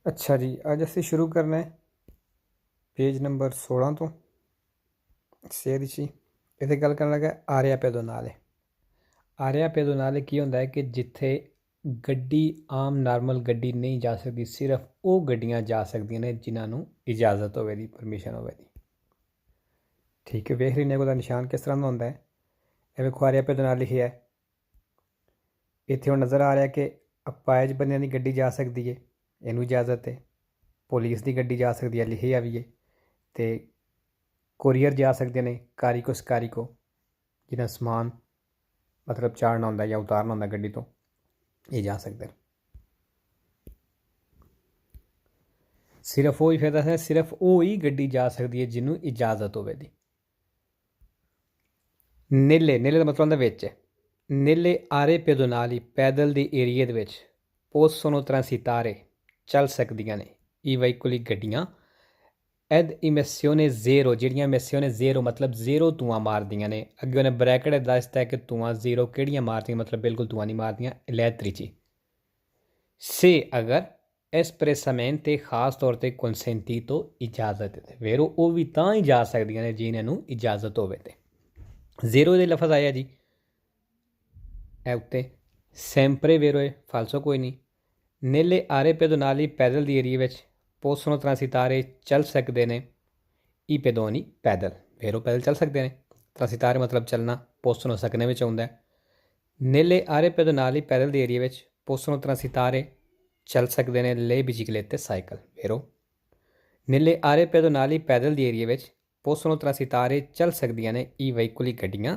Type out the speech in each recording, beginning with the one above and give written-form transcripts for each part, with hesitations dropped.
अच्छा जी, अज असी शुरू करना है पेज नंबर 16 तो सेहत ची इत्थे गल करन लगा आर्या पेदोनाले। आर्या पेदोनाले की होंदा है कि जिथे गड्डी आम नॉर्मल गड्डी नहीं जा सकती, सिर्फ वो गड्डियां जा सकदियां ने जिन्होंने इजाज़त होवे दी, परमिशन होवे दी। ठीक है, वेख लेने को निशान किस तरह का होंदा है। ये वेखो आर्या पेदोनाले लिखिया है। इत्थे हुण नज़र आ रहा है कि अपाइज बंदियां दी गड्डी जा सकती है, इनू इजाज़त है। पुलिस की गड्डी जा सकती है, लिखिया भी है। तो कुरियर जा सकते हैं, कारिको सकारिको जिन्हें समान मतलब चाढ़ना होंदा या उतारना होंदा गड्डी तो, ये जा सकते हैं। सिर्फ वो ही फिर दस सिर्फ वो ही गड्डी जा सकती है जिन्हों इजाज़त होवे दी। नीले नीले का मतलब होंदा विच नीले आरे पेदोनाली पैदल के एरिए दे विच possono transitare चल सकदियां ने ई वहीकुली गड्डियां एद इमिssione zero ਜਿਹੜੀਆਂ इमिssione zero मतलब zero ਧੂਆਂ ਮਾਰਦੀਆਂ ਨੇ। ਅੱਗੇ ਉਹਨੇ ਬ੍ਰੈਕਟ ਦੱਸਦਾ ਹੈ ਕਿ ਧੂਆਂ ਜ਼ੀਰੋ ਕਿਹੜੀਆਂ ਮਾਰਦੀਆਂ, मतलब ਬਿਲਕੁਲ ਧੂਆਂ ਨਹੀਂ ਮਾਰਦੀਆਂ, ਇਲੈਕਟ੍ਰਿci से अगर espressamente ਖਾਸ ਤੌਰ ਤੇ consentito ਇਜਾਜ਼ਤ ਹੈ। ਫਿਰ ਉਹ ਵੀ ਤਾਂ ਹੀ ਜਾ ਸਕਦੀਆਂ ਨੇ ਜਿਨ੍ਹਾਂ ਨੂੰ ਇਜਾਜ਼ਤ ਹੋਵੇ। ਤੇ ਜ਼ੀਰੋ ਦੇ ਲਫ਼ਜ਼ ਆਇਆ ਜੀ ਇਹ ਉੱਤੇ sempre vero ਹੈ, ਫਾਲਸੋ ਕੋਈ ਨਹੀਂ। nelle aree pedonali ਪੈਦਲ ਦੀ ਏਰੀਏ ਵਿੱਚ possono transitare चल सकते हैं ई pedoni पैदल, फिर वो पैदल चल सकते हैं। transitare मतलब चलना, possono सकने में आउंदा है। nelle aree pedonali पैदल के एरिए में possono transitare चल सकते हैं le biciclette साइकिल, फिर nelle aree pedonali पैदल के एरिए में possono transitare चल सकदियां ने ई veicoli गड्डियां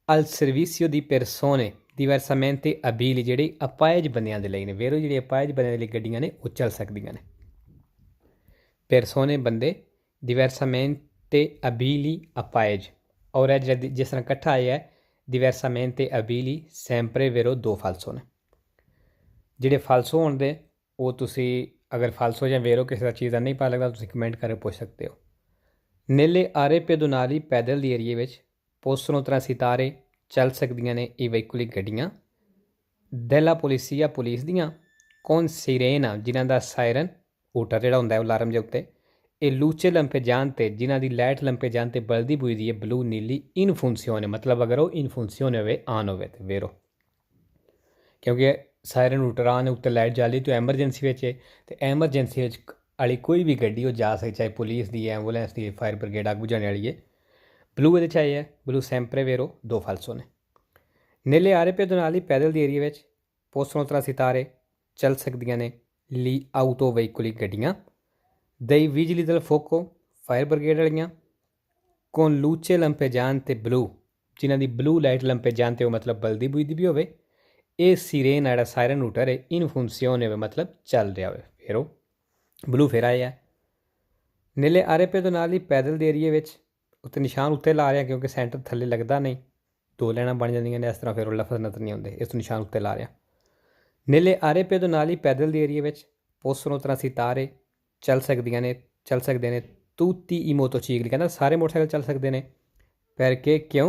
al servizio di persone diversamente abili ਜਿਹੜੇ ਅਪਾਇਜ ਬੰਦਿਆਂ ਦੇ ਲਈ ਨੇ। ਵੇਰੋ ਜਿਹੜੇ ਅਪਾਇਜ ਬੰਦਿਆਂ ਦੇ ਲਈ ਗੱਡੀਆਂ ਨੇ ਉਹ ਚੱਲ ਸਕਦੀਆਂ ਨੇ। पेरसोने बंदे diversamente abili अपाइज, और जिस तरह कट्ठा आया है diversamente abili sempre vero दो फालसो ने। ਜਿਹੜੇ फालसो होंदे वो तुसी अगर फालसो या वेरो किसी चीज़ का नहीं पता लगता तुसी कमेंट करके पूछ सकते हो। नेले आरे पेदोनाली पैदल दी एरिए विच possono transitare चल सकदियां ने ई veicoli गड्डियां della polizia पुलिस दियां con sirena जिन्हां दा सायरन हूटर ਜਿਹੜਾ ਹੁੰਦਾ ਹੈ ਅਲਾਰਮ ਦੇ ਉੱਤੇ ਇਹ ਲੂਚੇ ਲੰਪੇ ਜਾਣ ਤੇ ਜਿਨ੍ਹਾਂ ਦੀ ਲਾਈਟ ਲੰਪੇ ਜਾਣ ਤੇ ਬਲਦੀ ਬੁਝਦੀ ਹੈ ਬਲੂ ਨੀਲੀ ਇਨ ਫੰਕਸ਼ਨੇ, मतलब अगर वो इन फंक्शन होवे ऑन होवे तो वेरो, क्योंकि सायरन हूटर आन उत्ते लाइट जाली तो एमरजेंसी विच है। तो एमरजेंसी वाली कोई भी गड्डी वो जा सकती, चाहे पुलिस की, एंबूलेंस की, फायर ब्रिगेड अग बुझाने वाली है। ब्लू ये चाहिए है, ब्लू सैंपरे वेरो दो फालसो ने। नीले आरे पेदोनाली पैदल दी एरिए विच possono transitare चल सकदियां ने ली आउटो veicoli गड्डियां दई बिजली दल फोको फायर ब्रिगेड वालियां con luce लंपे जान ते ब्लू जिन्हां दी ब्लू लाइट लंपे जान ते मतलब बलदी बुझदी भी होवे। ये सीरेन जेह्ड़ा सायरन हूटर है इन फंक्शन होवे मतलब चल रहा होवे, फिर ओह् ब्लू फिर आया। नीले आरे पेदोनाली पैदल दे एरिए विच उत्ते निशान उत्ते ला रहा क्योंकि सेंटर थल्ले लगदा नहीं, दो लैना बन जांदियां ने इस तरह, फिर लफज नजर नहीं आउंदे, इस निशान उत्ते ला रहा। नीले आरे पेदोनाली पैदल के एरिए में possono transitare चल सकते हैं tutti i motocicli, कहना सारे मोटरसाइकिल चल सकते हैं perché क्यों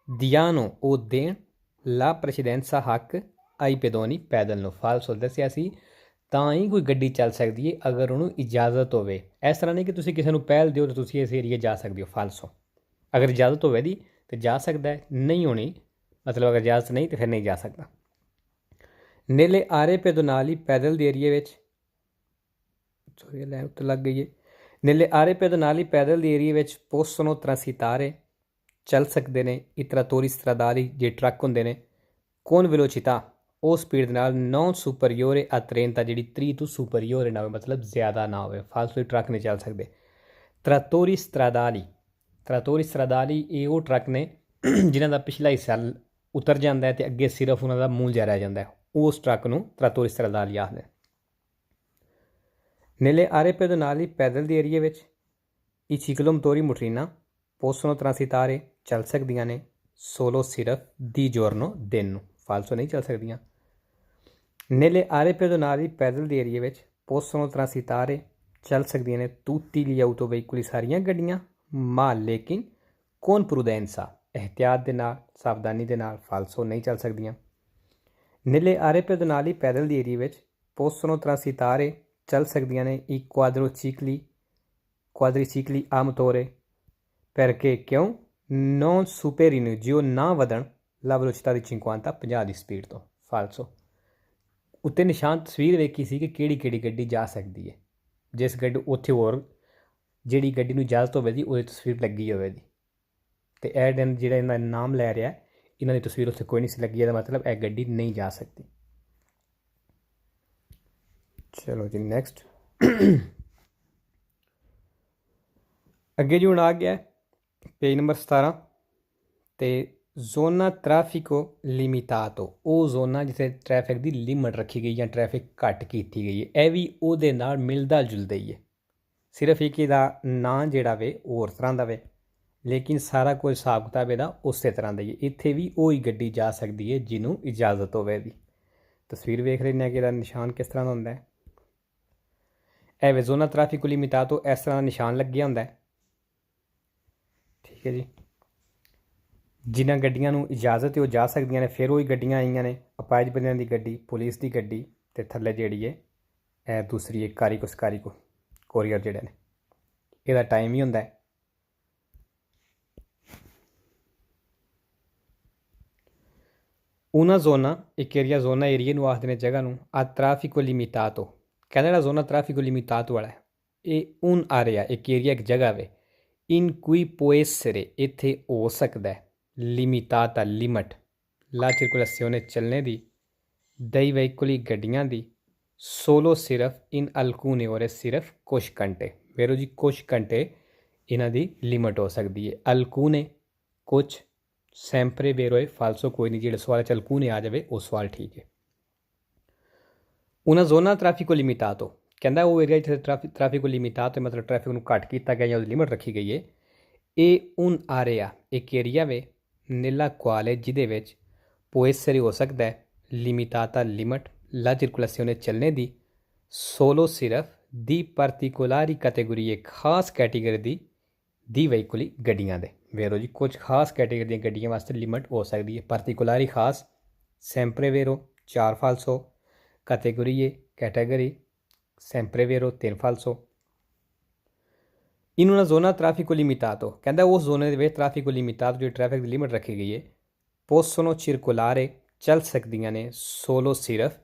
diano ओ देन la precedenza हक आई पेदोनी पैदल नो। फालसो दस्सिया सी तां ही कोई गड्डी चल सकती है अगर उन्होंने इजाज़त होवे। इस तरह नहीं कि तुसी किसी को पहल दिओ तो तुसी इस एरिए जा सकते हो, फालसो। अगर इजाज़त होवे दी तो जा सकता है, नहीं होनी मतलब अगर इजाज़त नहीं तो फिर नहीं जा सकता। नीले आरे पेदोनाली पैदल के एरिए में सॉरी लाइन उत्ते लग गई है। नीले आरे पेदोनाली पैदल के एरिए में possono transitare चल सकते हैं i trattori stradali J truck होंदे ने con velocità ਉਹ स्पीड ਦੇ ਨਾਲ non superiore a 30 ਜਿਹੜੀ 30 ਤੋਂ superiore ना हो, मतलब ज़्यादा ना हो, फालतू ट्रक नहीं चल सकते। trattori stradali ਇਹ ਉਹ ट्रक ने जिन्हां ਦਾ पिछला हिस्सा उतर जाता है तो अगे सिर्फ उन्हों का मूंह जिहा रह जाता है, उस ट्रक ਨੂੰ trattori stradali आखदे। नीले आरे पेदोनाली पैदल के एरिए में i ciclomotori motrina possono transitare चल सकदियां ने solo सिर्फ di giorno दिन, फालसो नहीं चल सकदियां। नीले आरे पेदोनाली पैदल के एरिए में possono transitare चल सकदियां ने tutti gli autoveicoli सारियां गड्डियां मा लेकिन con prudenza एहतियात दे नाल सावधानी दे नाल, फालसो नहीं चल सकदियां। नीले आरे पेदोनाली पैदल के एरिए में possono transitare ਚੱਲ ਸਕਦੀਆਂ ਨੇ i quadricicli a motore perché ਕਿਉਂ non superino ਜੇ ਉਹ ਨਾ ਵਧਣ la velocità di 50 ਦੀ ਸਪੀਡ ਤੋਂ ਫਾਲਸੋ। ਉੱਤੇ ਨਿਸ਼ਾਨ ਤਸਵੀਰ ਵੇਖੀ ਸੀ ਕਿ ਕਿਹੜੀ ਕਿਹੜੀ ਗੱਡੀ ਜਾ ਸਕਦੀ ਹੈ। ਜਿਸ ਗੱਡੀ ਉੱਥੇ ਹੋਰ ਜਿਹੜੀ ਗੱਡੀ ਨੂੰ ਇਜਾਜ਼ਤ ਹੋਵੇ ਦੀ ਉਹਦੀ ਤਸਵੀਰ ਲੱਗੀ ਹੋਵੇ ਦੀ, ਅਤੇ ਇਹ ਦਿਨ ਜਿਹੜਾ ਇਹਨਾਂ ਦਾ ਨਾਮ ਲੈ ਰਿਹਾ ਇਹਨਾਂ ਦੀ ਤਸਵੀਰ ਉੱਥੇ ਕੋਈ ਨਹੀਂ ਸੀ ਲੱਗੀ, ਇਹਦਾ ਮਤਲਬ ਇਹ ਗੱਡੀ ਨਹੀਂ ਜਾ ਸਕਦੀ। ਚਲੋ ਜੀ ਨੈਕਸਟ ਅੱਗੇ ਜੀ ਹੁਣ ਆ ਗਿਆ ਪੇਜ ਨੰਬਰ 17 ਤੇ ਜ਼ੋਨਾ ਟ੍ਰੈਫਿਕੋ ਲਿਮਿਟਾਟੋ, ਉਹ ਜ਼ੋਨਾ ਜਿੱਥੇ ਟ੍ਰੈਫਿਕ ਦੀ ਲਿਮਟ ਰੱਖੀ ਗਈ ਜਾਂ ਟ੍ਰੈਫਿਕ ਘੱਟ ਕੀਤੀ ਗਈ ਹੈ। ਇਹ ਵੀ ਉਹਦੇ ਨਾਲ ਮਿਲਦਾ ਜੁਲਦਾ ਹੀ ਹੈ, ਸਿਰਫ ਇੱਕ ਇਹਦਾ ਨਾਂ ਜਿਹੜਾ ਵੇ ਹੋਰ ਤਰ੍ਹਾਂ ਦਾ ਵੇ, ਲੇਕਿਨ ਸਾਰਾ ਕੁਝ ਹਿਸਾਬ ਕਿਤਾਬ ਇਹਦਾ ਉਸੇ ਤਰ੍ਹਾਂ ਦਾ ਹੀ ਹੈ। ਇੱਥੇ ਵੀ ਉਹੀ ਗੱਡੀ ਜਾ ਸਕਦੀ ਹੈ ਜਿਹਨੂੰ ਇਜਾਜ਼ਤ ਹੋਵੇ ਦੀ। ਤਸਵੀਰ ਵੇਖ ਰਹੇ ਨੇ ਕਿ ਇਹਦਾ ਨਿਸ਼ਾਨ ਕਿਸ ਤਰ੍ਹਾਂ ਦਾ ਹੁੰਦਾ ਹੈ। ਇਹ ਵੇ ਜ਼ੋਨਾ ਟ੍ਰੈਫਿਕੋ ਲਿਮਿਟਾਟੋ, ਇਸ ਤਰ੍ਹਾਂ ਦਾ ਨਿਸ਼ਾਨ ਲੱਗਿਆ ਹੁੰਦਾ ਹੈ, ਠੀਕ ਹੈ ਜੀ। ਜਿਨ੍ਹਾਂ ਗੱਡੀਆਂ ਨੂੰ ਇਜਾਜ਼ਤ ਹੈ ਉਹ ਜਾ ਸਕਦੀਆਂ ਨੇ। ਫਿਰ ਉਹੀ ਗੱਡੀਆਂ ਆਈਆਂ ਨੇ, ਅਪਾਇਜ ਬੰਦਿਆਂ ਦੀ ਗੱਡੀ, ਪੁਲਿਸ ਦੀ ਗੱਡੀ, ਅਤੇ ਥੱਲੇ ਜਿਹੜੀ ਹੈ ਇਹ ਦੂਸਰੀ ਇੱਕ ਕਾਰੀਕੋ ਕੋਰੀਅਰ ਜਿਹੜੇ ਨੇ। ਇਹਦਾ ਟਾਈਮ ਹੀ ਹੁੰਦਾ ਹੈ una zona, ਇੱਕ ਏਰੀਆ ਜ਼ੋਨਾ ਏਰੀਏ ਨੂੰ ਆਖਦੇ ਨੇ ਜਗ੍ਹਾ ਨੂੰ। ਆ ਟ੍ਰੈਫਿਕੋ ਲਿਮਿਟਾਟੋ ਕਹਿੰਦਾ ਜਿਹੜਾ ਜ਼ੋਨਾ ਟ੍ਰੈਫਿਕੋ ਲਿਮਿਟਾਟੋ ਵਾਲਾ ਇਹ un area, ਇੱਕ ਏਰੀਆ ਇੱਕ ਜਗ੍ਹਾ ਵੇ in cui può essere, ਇੱਥੇ ਹੋ ਸਕਦਾ limitata ਲਿਮਟ la circolazione ਚੱਲਣੇ ਦੀ dei veicoli ਗੱਡੀਆਂ ਦੀ solo ਸਿਰਫ in alcune ore, ਸਿਰਫ ਕੁਛ ਘੰਟੇ। ਵੇਰੋ ਜੀ ਕੁਛ ਘੰਟੇ ਇਹਨਾਂ ਦੀ ਲਿਮਟ ਹੋ ਸਕਦੀ ਹੈ। alcune ਕੁਛ, sempre vero ਹੈ ਫਾਲਸੋ ਕੋਈ ਨਹੀਂ। ਜਿਹੜੇ ਸਵਾਲ 'ਚ alcune ਆ ਜਾਵੇ ਉਹ ਸਵਾਲ ਠੀਕ ਹੈ। una zona traffico limitato ਕਹਿੰਦਾ ਉਹ ਏਰੀਆ ਜਿੱਥੇ ਟ੍ਰੈਫਿਕ ਲਿਮਿਟਾਟੋ ਮਤਲਬ ਟ੍ਰੈਫਿਕ ਨੂੰ ਘੱਟ ਕੀਤਾ ਗਿਆ ਜਾਂ ਉਹਦੀ ਲਿਮਟ ਰੱਖੀ ਗਈ ਹੈ। ਇਹ un area, ਇੱਕ ਏਰੀਆ ਵੇ nella quale, ਜਿਹਦੇ ਵਿੱਚ può essere ਹੋ ਸਕਦਾ ਹੈ limitata ਲਿਮਟ la circolazione ਚੱਲਣੇ ਦੀ solo ਸਿਰਫ di particolari categorie, ਖਾਸ ਕੈਟੇਗਰੀ ਦੀ veicoli ਗੱਡੀਆਂ ਦੇ। ਵੇਰੋ ਜੀ ਕੁਝ ਖਾਸ ਕੈਟੇਗਰੀ ਦੀਆਂ ਗੱਡੀਆਂ ਵਾਸਤੇ ਲਿਮਟ ਹੋ ਸਕਦੀ ਹੈ। particolari ਖਾਸ, sempre vero 4 ਫਾਲਸੋ, categorie category, sempre vero 3 ਫਾਲਸੋ। in una zona traffico limitato ਕਹਿੰਦਾ ਉਸ ਜ਼ੋਨੇ ਦੇ ਵਿੱਚ ਟ੍ਰੈਫਿਕੋ ਲਿਮਿਟਾਟੋ ਜਿਹੜੀ ਟ੍ਰੈਫਿਕ ਦੀ ਲਿਮਟ ਰੱਖੀ ਗਈ ਹੈ possono circolare ਚੱਲ ਸਕਦੀਆਂ ਨੇ solo ਸਿਰਫ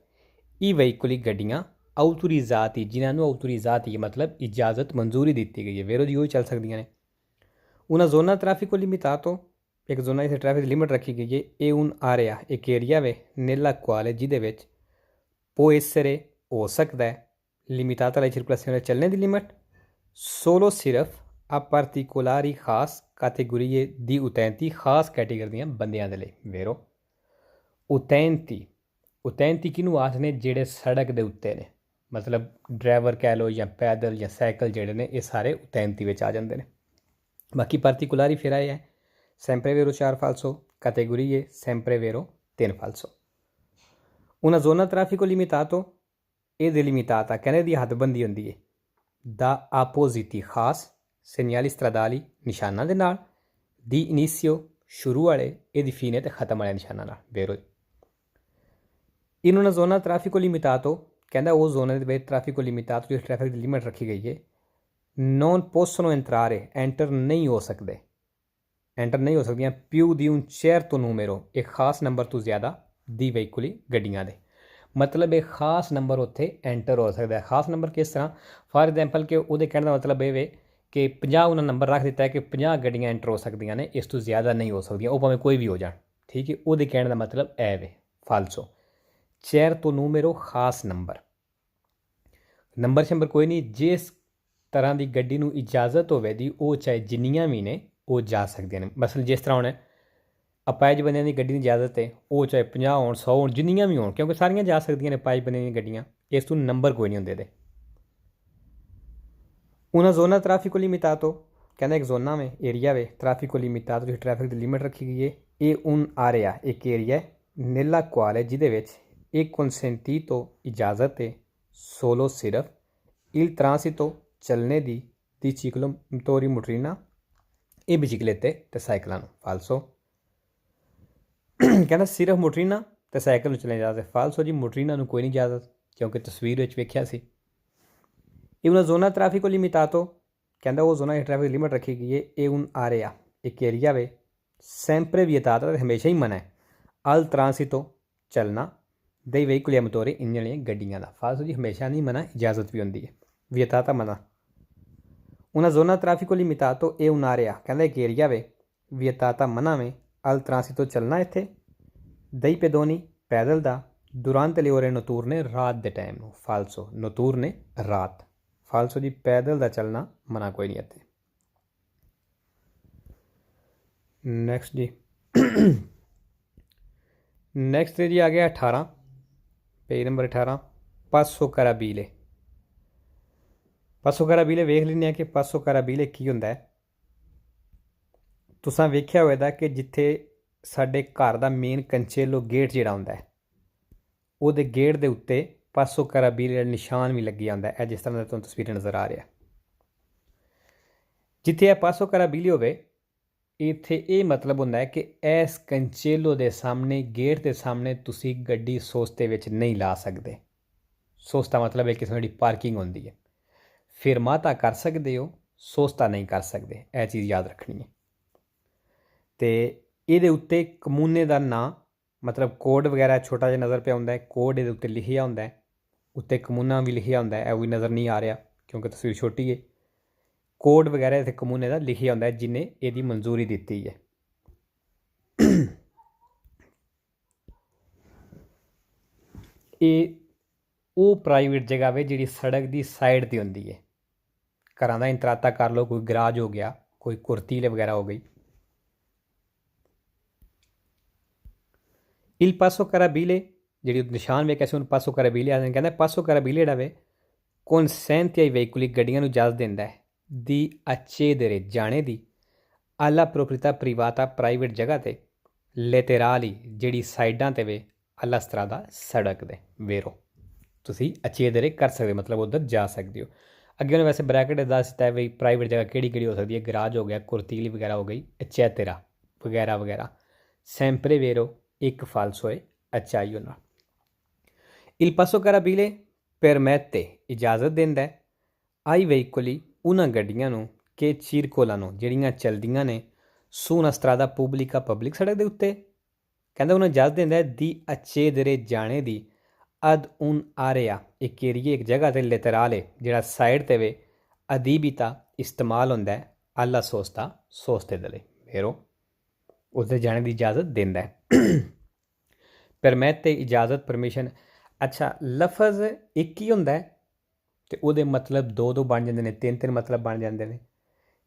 i veicoli ਗੱਡੀਆਂ autorizzati, ਜਿਨ੍ਹਾਂ ਨੂੰ autorizzati ਮਤਲਬ ਇਜਾਜ਼ਤ ਮਨਜ਼ੂਰੀ ਦਿੱਤੀ ਗਈ ਹੈ। ਵੇਰੋ ਜੀ ਉਹੀ ਚੱਲ ਸਕਦੀਆਂ ਨੇ। una zona traffico limitato, ਇੱਕ ਜ਼ੋਨਾ ਜਿੱਥੇ ਟ੍ਰੈਫਿਕ ਦੀ ਲਿਮਟ ਰੱਖੀ ਗਈ ਹੈ। ਇਹ un area, ਇੱਕ ਏਰੀਆ ਵੇ nella quale, ਜਿਹਦੇ ਵਿੱਚ può essere ਹੋ ਸਕਦਾ ਹੈ limitata la circolazione ਚੱਲਣੇ ਦੀ ਲਿਮਟ solo ਸਿਰਫ a particolari ਖਾਸ categorie di utenti, ਖਾਸ ਕੈਟੇਗਰੀ ਦੀਆਂ ਬੰਦਿਆਂ ਦੇ ਲਈ। ਵੇਰੋ utenti ਕਿਹਨੂੰ ਆਖਦੇ ਨੇ ਜਿਹੜੇ ਸੜਕ ਦੇ ਉੱਤੇ ਨੇ, ਮਤਲਬ ਡਰਾਈਵਰ ਕਹਿ ਲਓ ਜਾਂ ਪੈਦਲ ਜਾਂ ਸਾਈਕਲ ਜਿਹੜੇ ਨੇ ਇਹ ਸਾਰੇ utenti ਵਿੱਚ ਆ ਜਾਂਦੇ ਨੇ। ਬਾਕੀ particolari ਫਿਰ ਆਏ ਹੈ sempre vero 4 falso, categorie sempre vero 3 falso। una zona traffico limitato ਇਹ delimitata ਕਹਿੰਦੇ ਦੀ ਹੱਦਬੰਦੀ ਹੁੰਦੀ ਹੈ ਦਾ ਆਪੋਜ਼ਿਟੀ ਖਾਸ segnali stradali ਨਿਸ਼ਾਨਾਂ ਦੇ ਨਾਲ, ਦੀ ਇਨੀਸ਼ੀਓ ਸ਼ੁਰੂ ਵਾਲੇ, ਇਹਦੀ ਫੀਨੇ ਤੇ ਖਤਮ ਵਾਲੇ ਨਿਸ਼ਾਨਾਂ ਨਾਲ। ਵੇਰੋ in una zona traffico limitato ਕਹਿੰਦਾ ਉਹ ਜ਼ੋਨ ਦੇ ਵਿੱਚ ਟ੍ਰੈਫਿਕੋ ਲਿਮਿਟਾਟੋ ਜਿਸ ਟ੍ਰੈਫਿਕ ਦੀ ਲਿਮਟ ਰੱਖੀ ਗਈ ਹੈ non possono entrare, ਐਂਟਰ ਨਹੀਂ ਹੋ ਸਕਦੀਆਂ più di un certo numero, ਇੱਕ ਖਾਸ ਨੰਬਰ ਤੋਂ ਜ਼ਿਆਦਾ ਦੀ veicoli ਗੱਡੀਆਂ ਦੇ। ਮਤਲਬ ਇਹ ਖਾਸ ਨੰਬਰ ਉੱਥੇ ਐਂਟਰ ਹੋ ਸਕਦਾ ਹੈ। ਖਾਸ ਨੰਬਰ ਕਿਸ ਤਰ੍ਹਾਂ, ਫਾਰ ਐਗਜ਼ਾਮਪਲ ਕਿ ਉਹਦੇ ਕਹਿਣ ਦਾ ਮਤਲਬ ਇਹ ਵੇ ਕਿ 50 ਉਹਨਾਂ ਨੰਬਰ ਰੱਖ ਦਿੱਤਾ ਹੈ ਕਿ 50 ਗੱਡੀਆਂ ਐਂਟਰ ਹੋ ਸਕਦੀਆਂ ਨੇ, ਇਸ ਤੋਂ ਜ਼ਿਆਦਾ ਨਹੀਂ ਹੋ ਸਕਦੀਆਂ, ਉਹ ਭਾਵੇਂ ਕੋਈ ਵੀ ਹੋ ਜਾਣ, ਠੀਕ ਹੈ। ਉਹਦੇ ਕਹਿਣ ਦਾ ਮਤਲਬ ਇਹ ਵੇ ਫਾਲਸੋ। certo numero ਖਾਸ ਨੰਬਰ ਸ਼ੰਬਰ ਕੋਈ ਨਹੀਂ, ਜਿਸ ਤਰ੍ਹਾਂ ਦੀ ਗੱਡੀ ਨੂੰ ਇਜਾਜ਼ਤ ਹੋਵੇ ਦੀ ਉਹ ਚਾਹੇ ਜਿੰਨੀਆਂ ਵੀ ਨੇ ਉਹ ਜਾ ਸਕਦੀਆਂ ਨੇ। ਮਸਲ ਜਿਸ ਤਰ੍ਹਾਂ ਹੁਣ ਅਪਾਇਜ ਬੰਦਿਆਂ ਦੀ ਗੱਡੀ ਦੀ ਇਜਾਜ਼ਤ ਹੈ ਉਹ ਚਾਹੇ 50 ਹੋਣ 100 ਹੋਣ ਜਿੰਨੀਆਂ ਵੀ ਹੋਣ, ਕਿਉਂਕਿ ਸਾਰੀਆਂ ਜਾ ਸਕਦੀਆਂ ਨੇ ਅਪਾਇਜ ਬੰਦਿਆਂ ਦੀਆਂ ਗੱਡੀਆਂ, ਇਸ ਤੋਂ ਨੰਬਰ ਕੋਈ ਨਹੀਂ ਹੁੰਦੇ ਦੇ। una zona traffico limitato ਕਹਿੰਦਾ ਇੱਕ ਜ਼ੋਨਾ ਵੇ ਏਰੀਆ ਵੇ ਟ੍ਰੈਫਿਕੋ ਲਿਮਿਟਾਟੋ ਜਿਹੜੀ ਟ੍ਰੈਫਿਕ ਦੀ ਲਿਮਟ ਰੱਖੀ ਗਈ ਹੈ। ਇਹ un area, ਇੱਕ ਏਰੀਆ nella quale, ਜਿਹਦੇ ਵਿੱਚ ਇੱਕ consentito ਇਜਾਜ਼ਤ ਹੈ solo ਸਿਰਫ il transito ਚੱਲਣੇ ਦੀ ciclomotori motorina, ਇਹ ਬਿਚਿਕਲੇਤੇ ਤੇ ਸਾਈਕਲਾਂ ਨੂੰ। ਫਾਲਸੋ ਕਹਿੰਦਾ ਸਿਰਫ ਮੋਟਰੀਨਾ ਅਤੇ ਸਾਈਕਲ ਨੂੰ ਚੱਲਣ ਦੀ ਇਜਾਜ਼ਤ ਹੈ। ਫਾਲਸੋ ਜੀ ਮੋਟਰੀਨਾ ਨੂੰ ਕੋਈ ਨਹੀਂ ਇਜਾਜ਼ਤ, ਕਿਉਂਕਿ ਤਸਵੀਰ ਵਿੱਚ ਵੇਖਿਆ ਸੀ E una zona traffico limitato, ਕਹਿੰਦਾ ਉਹ ਜ਼ੋਨਾਂ 'ਚ ਟ੍ਰੈਫਿਕ ਲਿਮਿਟ ਰੱਖੀ ਗਈ ਹੈ, ਇਹ ਹੁਣ ਆ ਰਿਹਾ ਇੱਕ ਏਰੀਆ ਵੇ sempre vietata, ਹਮੇਸ਼ਾ ਹੀ ਮਨਾ ਹੈ, al transito ਚੱਲਣਾ dei veicoli a motore engine ਵਾਲੀਆਂ ਗੱਡੀਆਂ ਦਾ। ਫਾਲਤੂ ਜੀ ਹਮੇਸ਼ਾ ਨਹੀਂ ਮਨਾ, ਇਜਾਜ਼ਤ ਵੀ ਹੁੰਦੀ ਹੈ। vietata ਮਨਾ। una zona traffico limitato ਇਹ ਹੁਣ ਆ ਰਿਹਾ, ਕਹਿੰਦਾ ਇੱਕ ਏਰੀਆ ਵੇ vietata ਮਨਾ ਵੇ al transito ਚੱਲਣਾ ਇੱਥੇ dei pedoni ਪੈਦਲ ਦਾ durante le ore notturne ਰਾਤ ਦੇ ਟਾਈਮ ਨੂੰ। ਫਾਲਸੋ ਨੋਤੂਰਨੇ ਰਾਤ, ਫਾਲਸੋ ਜੀ ਪੈਦਲ ਦਾ ਚੱਲਣਾ ਮਨਾ ਕੋਈ ਨਹੀਂ ਇੱਥੇ। ਨੈਕਸਟ ਜੀ ਨੈਕਸਟ ਜੀ ਆ ਗਿਆ 18 ਪੇਜ ਨੰਬਰ 18 ਪਾਸੋ ਕਾਰਾਬੀਲੇ। ਪਾਸੋ ਕਾਰਾਬੀਲੇ ਵੇਖ ਲੈਂਦੇ ਹਾਂ ਕਿ ਪਾਸੋ ਕਾਰਾਬੀਲੇ ਕੀ ਹੁੰਦਾ ਹੈ। ਤੁਸੀਂ ਵੇਖਿਆ ਹੋਵੇਗਾ ਕਿ ਜਿੱਥੇ ਸਾਡੇ ਘਰ ਦਾ ਮੇਨ ਕੰਚੇਲੋ ਗੇਟ ਜਿਹੜਾ ਹੁੰਦਾ ਹੈ ਉਹਦੇ ਗੇਟ ਦੇ ਉੱਤੇ ਪਾਸੋ ਕਾਰਾਬੀਲੇ ਦਾ ਨਿਸ਼ਾਨ ਵੀ ਲੱਗਿਆ ਹੁੰਦਾ ਹੈ। ਜਿਸ ਤਰ੍ਹਾਂ ਦਾ ਤੁਹਾਨੂੰ ਤਸਵੀਰ ਨਜ਼ਰ ਆ ਰਿਹਾ, ਜਿੱਥੇ ਇਹ ਪਾਸੋ ਕਾਰਾਬੀਲੇ ਹੋਵੇ ਇੱਥੇ ਇਹ ਮਤਲਬ ਹੁੰਦਾ ਹੈ ਕਿ ਇਸ ਕੰਚੇਲੋ ਦੇ ਸਾਹਮਣੇ ਗੇਟ ਦੇ ਸਾਹਮਣੇ ਤੁਸੀਂ ਗੱਡੀ ਸੋਸਤੇ ਵਿੱਚ ਨਹੀਂ ਲਾ ਸਕਦੇ। ਸੋਸਤਾ ਮਤਲਬ ਹੈ ਕਿਸੇ ਦੀ ਪਾਰਕਿੰਗ ਹੁੰਦੀ ਹੈ। ਫਿਰਮਾਤਾ ਕਰ ਸਕਦੇ ਹੋ, ਸੋਸਤਾ ਨਹੀਂ ਕਰ ਸਕਦੇ, ਇਹ ਚੀਜ਼ ਯਾਦ ਰੱਖਣੀ ਹੈ। ਅਤੇ ਇਹਦੇ ਉੱਤੇ ਕਮੂਨੇ ਦਾ ਨਾਂ ਮਤਲਬ ਕੋਡ ਵਗੈਰਾ ਛੋਟਾ ਜਿਹਾ ਨਜ਼ਰ ਪਿਆ ਹੁੰਦਾ ਹੈ, ਕੋਡ ਇਹਦੇ ਉੱਤੇ ਲਿਖਿਆ ਹੁੰਦਾ ਹੈ, ਉੱਤੇ ਕਮੂਨਾ ਵੀ ਲਿਖਿਆ ਹੁੰਦਾ ਹੈ, ਇਹ ਵੀ ਨਜ਼ਰ ਨਹੀਂ ਆ ਰਿਹਾ ਕਿਉਂਕਿ ਤਸਵੀਰ ਛੋਟੀ ਹੈ। ਕੋਡ ਵਗੈਰਾ ਇੱਥੇ ਕਮੂਨੇ ਦਾ ਲਿਖਿਆ ਹੁੰਦਾ ਜਿਹਨੇ ਇਹਦੀ ਮਨਜ਼ੂਰੀ ਦਿੱਤੀ ਹੈ। ਇਹ ਉਹ ਪ੍ਰਾਈਵੇਟ ਜਗ੍ਹਾ ਵੇ ਜਿਹੜੀ ਸੜਕ ਦੀ ਸਾਈਡ 'ਤੇ ਹੁੰਦੀ ਹੈ। ਘਰਾਂ ਦਾ ਇੰਤਰਾਤਾ ਕਰ ਲਓ, ਕੋਈ ਗਰਾਜ ਹੋ ਗਿਆ, ਕੋਈ ਕੁਰਤੀਲੇ ਵਗੈਰਾ ਹੋ ਗਈ। ਇਲ ਪਾਸੋ ਕਾਰਾਬੀਲੇ ਜਿਹੜੀ ਨਿਸ਼ਾਨ ਵੇਖਿਆ ਸੀ ਉਹਨੂੰ ਪਾਸੋ ਕਾਰਾਬੀਲੇ ਆਖਦੇ ਨੇ। ਕਹਿੰਦਾ ਪਾਸੋ ਕਾਰਾਬੀਲੇ ਜਿਹੜਾ ਵੇ consente ai veicoli ਗੱਡੀਆਂ ਨੂੰ ਇਜਾਜ਼ਤ ਦਿੰਦਾ ਹੈ ਦੀ accedere ਜਾਣੇ ਦੀ alla proprietà privata ਪ੍ਰਾਈਵੇਟ ਜਗ੍ਹਾ 'ਤੇ ਲੈਤੇਰਾਲੀ ਜਿਹੜੀ ਸਾਈਡਾਂ 'ਤੇ ਵੇ alla strada ਸੜਕ ਦੇ ਵੇਰੋ ਤੁਸੀਂ accedere ਕਰ ਸਕਦੇ, ਮਤਲਬ ਉੱਧਰ ਜਾ ਸਕਦੇ ਹੋ। ਅੱਗੇ ਉਹਨੇ ਵੈਸੇ ਬਰੈਕਟ ਦੱਸ ਦਿੱਤਾ ਹੈ ਵੀ ਪ੍ਰਾਈਵੇਟ ਜਗ੍ਹਾ ਕਿਹੜੀ ਕਿਹੜੀ ਹੋ ਸਕਦੀ ਹੈ। ਗਰਾਜ ਹੋ ਗਿਆ, ਕੁਰਤੀਲੀ ਵਗੈਰਾ ਹੋ ਗਈ, ਐਚੈਤੇਰਾ ਵਗੈਰਾ ਵਗੈਰਾ। ਸੈਂਪਰੇ ਵੇਰੋ ਇੱਕ ਫਾਲਸੋ ਹੈ ਅੱਛਾਈ ਉਹਨਾਂ। ਇਲ ਪਾਸੋ ਕਾਰਾਬੀਲੇ ਪਰਮੈਤੇ ਇਜਾਜ਼ਤ ਦਿੰਦਾ ਹੈ ਆਈ ਵਹੀਕਲੀ ਉਹਨਾਂ ਗੱਡੀਆਂ ਨੂੰ ਕਿ ਚੀਰਕੋਲਾਂ ਜਿਹੜੀਆਂ ਚਲਦੀਆਂ ਨੇ ਸੂਨ ਸਟਰਾਦਾ ਪਬਲਿਕਾ ਪਬਲਿਕ ਸੜਕ ਦੇ ਉੱਤੇ। ਕਹਿੰਦਾ ਉਹਨੂੰ ਇਜਾਜ਼ਤ ਦਿੰਦਾ ਹੈ ਦੀ accedere ਜਾਣੇ ਦੀ ਅਦ ਉਨ ਆਰਿਆ ਇੱਕ ਏਰੀਏ ਇੱਕ ਜਗ੍ਹਾ 'ਤੇ ਲੈਤਰਾਲੇ ਜਿਹੜਾ ਸਾਈਡ 'ਤੇ ਵੇ ਅਦੀਬੀਤਾ ਇਸਤੇਮਾਲ ਹੁੰਦਾ ਹੈ alla ਸੋਸਤਾ ਸੋਸਤੇ ਦੇ ਲਈ ਫੇਰੋ ਉਸਦੇ ਜਾਣੇ ਦੀ ਇਜਾਜ਼ਤ ਦਿੰਦਾ ਹੈ। ਪਰਮੈਤੇ ਇਜਾਜ਼ਤ ਪਰਮਿਸ਼ਨ। ਅੱਛਾ ਲਫ਼ਜ਼ ਇੱਕ ਹੀ ਹੁੰਦਾ ਹੈ ਅਤੇ ਉਹਦੇ ਮਤਲਬ ਦੋ ਦੋ ਬਣ ਜਾਂਦੇ ਨੇ, ਤਿੰਨ ਤਿੰਨ ਮਤਲਬ ਬਣ ਜਾਂਦੇ ਨੇ।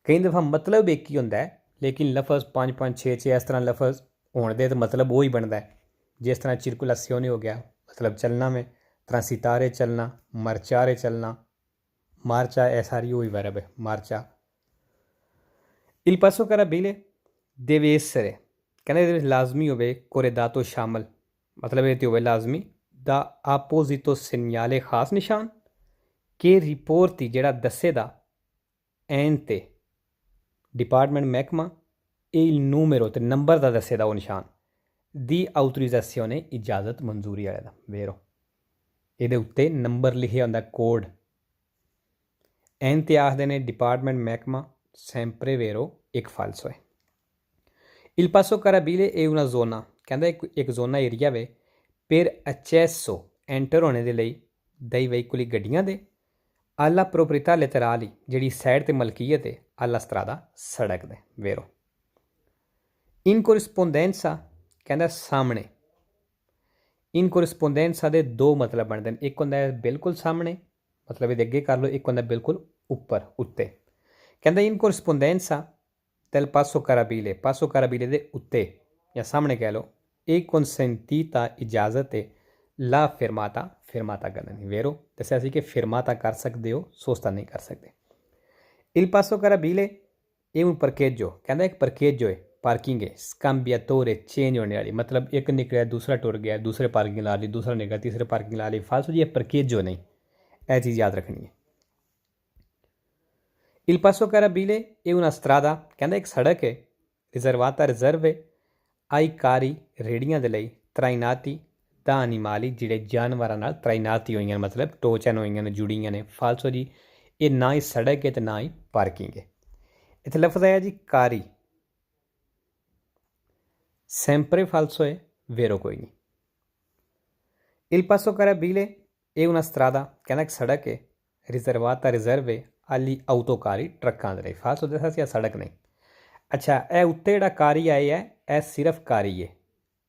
ਕਈ ਦਫਾ ਮਤਲਬ ਇੱਕ ਹੀ ਹੁੰਦਾ ਹੈ ਲੇਕਿਨ ਲਫ਼ਜ਼ 5 5 6 6 ਇਸ ਤਰ੍ਹਾਂ ਲਫ਼ਜ਼ ਹੋਣ ਦੇ ਤਾਂ ਮਤਲਬ ਉਹ ਹੀ ਬਣਦਾ ਹੈ। ਜਿਸ ਤਰ੍ਹਾਂ ਚਿਰਕੁਲਾਸਿਓਨੇ ਹੋ ਗਿਆ ਮਤਲਬ ਚੱਲਣਾ में, ट्रांसितारे चलना, मरचारे चलना, मार्चा ਇਹ ਸਾਰੀ ਉਹੀ ਵਰਬ ਹੈ ਮਾਰਚਾ। ਇਲ ਪਾਸੋ ਕਾਰਾਬੀਲੇ deve essere ਕਹਿੰਦੇ ਇਹਦੇ ਵਿੱਚ ਲਾਜ਼ਮੀ ਹੋਵੇ ਕੋਰੇਦਾਤੋ ਸ਼ਾਮਲ, ਮਤਲਬ ਇਹ 'ਤੇ ਹੋਵੇ ਲਾਜ਼ਮੀ ਦਾ ਆਪੋਜ਼ਿਟੋ ਸਿਗਨਾਲੇ ਖਾਸ ਨਿਸ਼ਾਨ ਕਿ ਰਿਪੋਰਟ ਜਿਹੜਾ ਦੱਸੇ ਦਾ ਐਨ 'ਤੇ ਡਿਪਾਰਟਮੈਂਟ ਮਹਿਕਮਾ ਇਹ ਨੂਮੇਰੋ ਅਤੇ ਨੰਬਰ ਦਾ ਦੱਸੇ ਦਾ ਉਹ ਨਿਸ਼ਾਨ ਦੀ ਆਊਟਰੀਜ਼ਾਸੀਓਨੇ ਇਜਾਜ਼ਤ ਮਨਜ਼ੂਰੀ ਵਾਲੇ ਦਾ ਵੇਰੋ ਇਹਦੇ ਉੱਤੇ ਨੰਬਰ ਲਿਖਿਆ ਹੁੰਦਾ ਕੋਡ। ਐਨ 'ਤੇ ਆਖਦੇ ਨੇ ਡਿਪਾਰਟਮੈਂਟ ਮਹਿਕਮਾ ਸੈਂਪਰੇ ਵੇਰੋ ਇੱਕ ਫਾਲਸੋ ਹੈ। ਇਲ ਪਾਸੋ ਕਾਰਾਬੀਲੇ ਇਹ una ਜ਼ੋਨਾ ਕਹਿੰਦਾ ਇੱਕ ਜ਼ੋਨਾ ਏਰੀਆ ਵੇ per accesso ਐਂਟਰ ਹੋਣੇ ਦੇ ਲਈ ਦਈ ਵਹੀਕੁਲੀ ਗੱਡੀਆਂ ਦੇ alla proprietà letterali ਜਿਹੜੀ ਸਾਈਡ 'ਤੇ ਮਲਕੀਅਤ ਹੈ alla strada ਸੜਕ ਦੇ ਵੇਰੋ। ਇਨ ਕੋਰਿਸਪੋਂਡੈਂਸਾ ਕਹਿੰਦਾ ਸਾਹਮਣੇ। ਇਨ ਕੋਰਿਸਪੋਂਡੈਂਸਾ ਦੇ ਦੋ ਮਤਲਬ ਬਣਦੇ ਨੇ, ਇੱਕ ਹੁੰਦਾ ਹੈ ਬਿਲਕੁਲ ਸਾਹਮਣੇ ਮਤਲਬ ਇਹਦੇ ਅੱਗੇ ਕਰ ਲਓ, ਇੱਕ ਹੁੰਦਾ ਬਿਲਕੁਲ ਉੱਪਰ ਉੱਤੇ। ਕਹਿੰਦਾ ਇਨ ਕੋਰਿਸਪੋਂਡੈਂਸਾ ਤੈਲ ਪਾਸੋ ਕਾਰਾਬੀਲੇ ਪਾਸੋ ਕਾਰਾਬੀਲੇ ਦੇ ਉੱਤੇ ਜਾਂ ਸਾਹਮਣੇ ਕਹਿ ਲਓ ਇਹ ਕਨਸੈਂਟੀਤਾ ਇਜਾਜ਼ਤ ਹੈ ਲਾ ਫਿਰਮਾਤਾ ਫਿਰਮਾਤਾ ਕਰਨ ਦੀ ਵੇਰੋ ਦੱਸਿਆ ਸੀ ਕਿ ਫਿਰਮਾਤਾ ਕਰ ਸਕਦੇ ਹੋ, ਸੋਸਤਾ ਨਹੀਂ ਕਰ ਸਕਦੇ। ਇਲ ਪਾਸੋ ਕਾਰਾਬੀਲੇ ਇਹ ਹੁਣ ਪਰਕੇਜੋ ਕਹਿੰਦਾ ਇੱਕ ਪਰਕੇਜੋ ਹੈ ਪਾਰਕਿੰਗ ਹੈ ਸਕੰਬੀਆਤੋਰੇ ਚੇਂਜ ਹੋਣੇ ਵਾਲੀ, ਮਤਲਬ ਇੱਕ ਨਿਕਲਿਆ ਦੂਸਰਾ ਟੁਰ ਗਿਆ, ਦੂਸਰੇ ਪਾਰਕਿੰਗ ਲਾ ਲਈ, ਦੂਸਰਾ ਨਿਕਲਿਆ ਤੀਸਰੇ ਪਾਰਕਿੰਗ ਲਾ ਲਈ। ਫਾਲਸੋ ਜੀ ਇਹ ਪਰਕੇਜੋ ਨਹੀਂ, ਇਹ ਚੀਜ਼ ਯਾਦ ਰੱਖਣੀ ਹੈ। ਇਲ ਪਾਸੋ ਕਾਰਾਬੀਲੇ ਇਹ una strada ਕਹਿੰਦਾ ਇੱਕ ਸੜਕ ਹੈ ਰਿਜ਼ਰਵਾਤਾ ਰਿਜ਼ਰਵ ਹੈ ਆਈ ਕਾਰੀ ਰੇੜੀਆਂ ਦੇ ਲਈ ਤਰਾਇਨਾਤੀ ਦਾ ਅਨੀਮਾਲੀ ਜਿਹੜੇ ਜਾਨਵਰਾਂ ਨਾਲ ਤਰਾਇਨਾਤੀ ਹੋਈਆਂ ਮਤਲਬ ਟੋਚਨ ਹੋਈਆਂ ਨੇ ਜੁੜੀਆਂ ਨੇ। ਫਾਲਸੋ ਜੀ ये ना ही सड़क है तो ना ही पार्किंग है। इत्थे लफ्ज़ आया जी कारी, sempre falso è, vero कोई नहीं। Il passo carabile è una strada, कहना कि सड़क है, रिजर्वाता रिजर्व है आली autoकारी ट्रकां दे ਲਈ। फालसो दसा सी सड़क नहीं। अच्छा ए उत्ते ਜਿਹੜਾ कारी ਆਏ ਹੈ ਇਹ ਸਿਰਫ कारी है,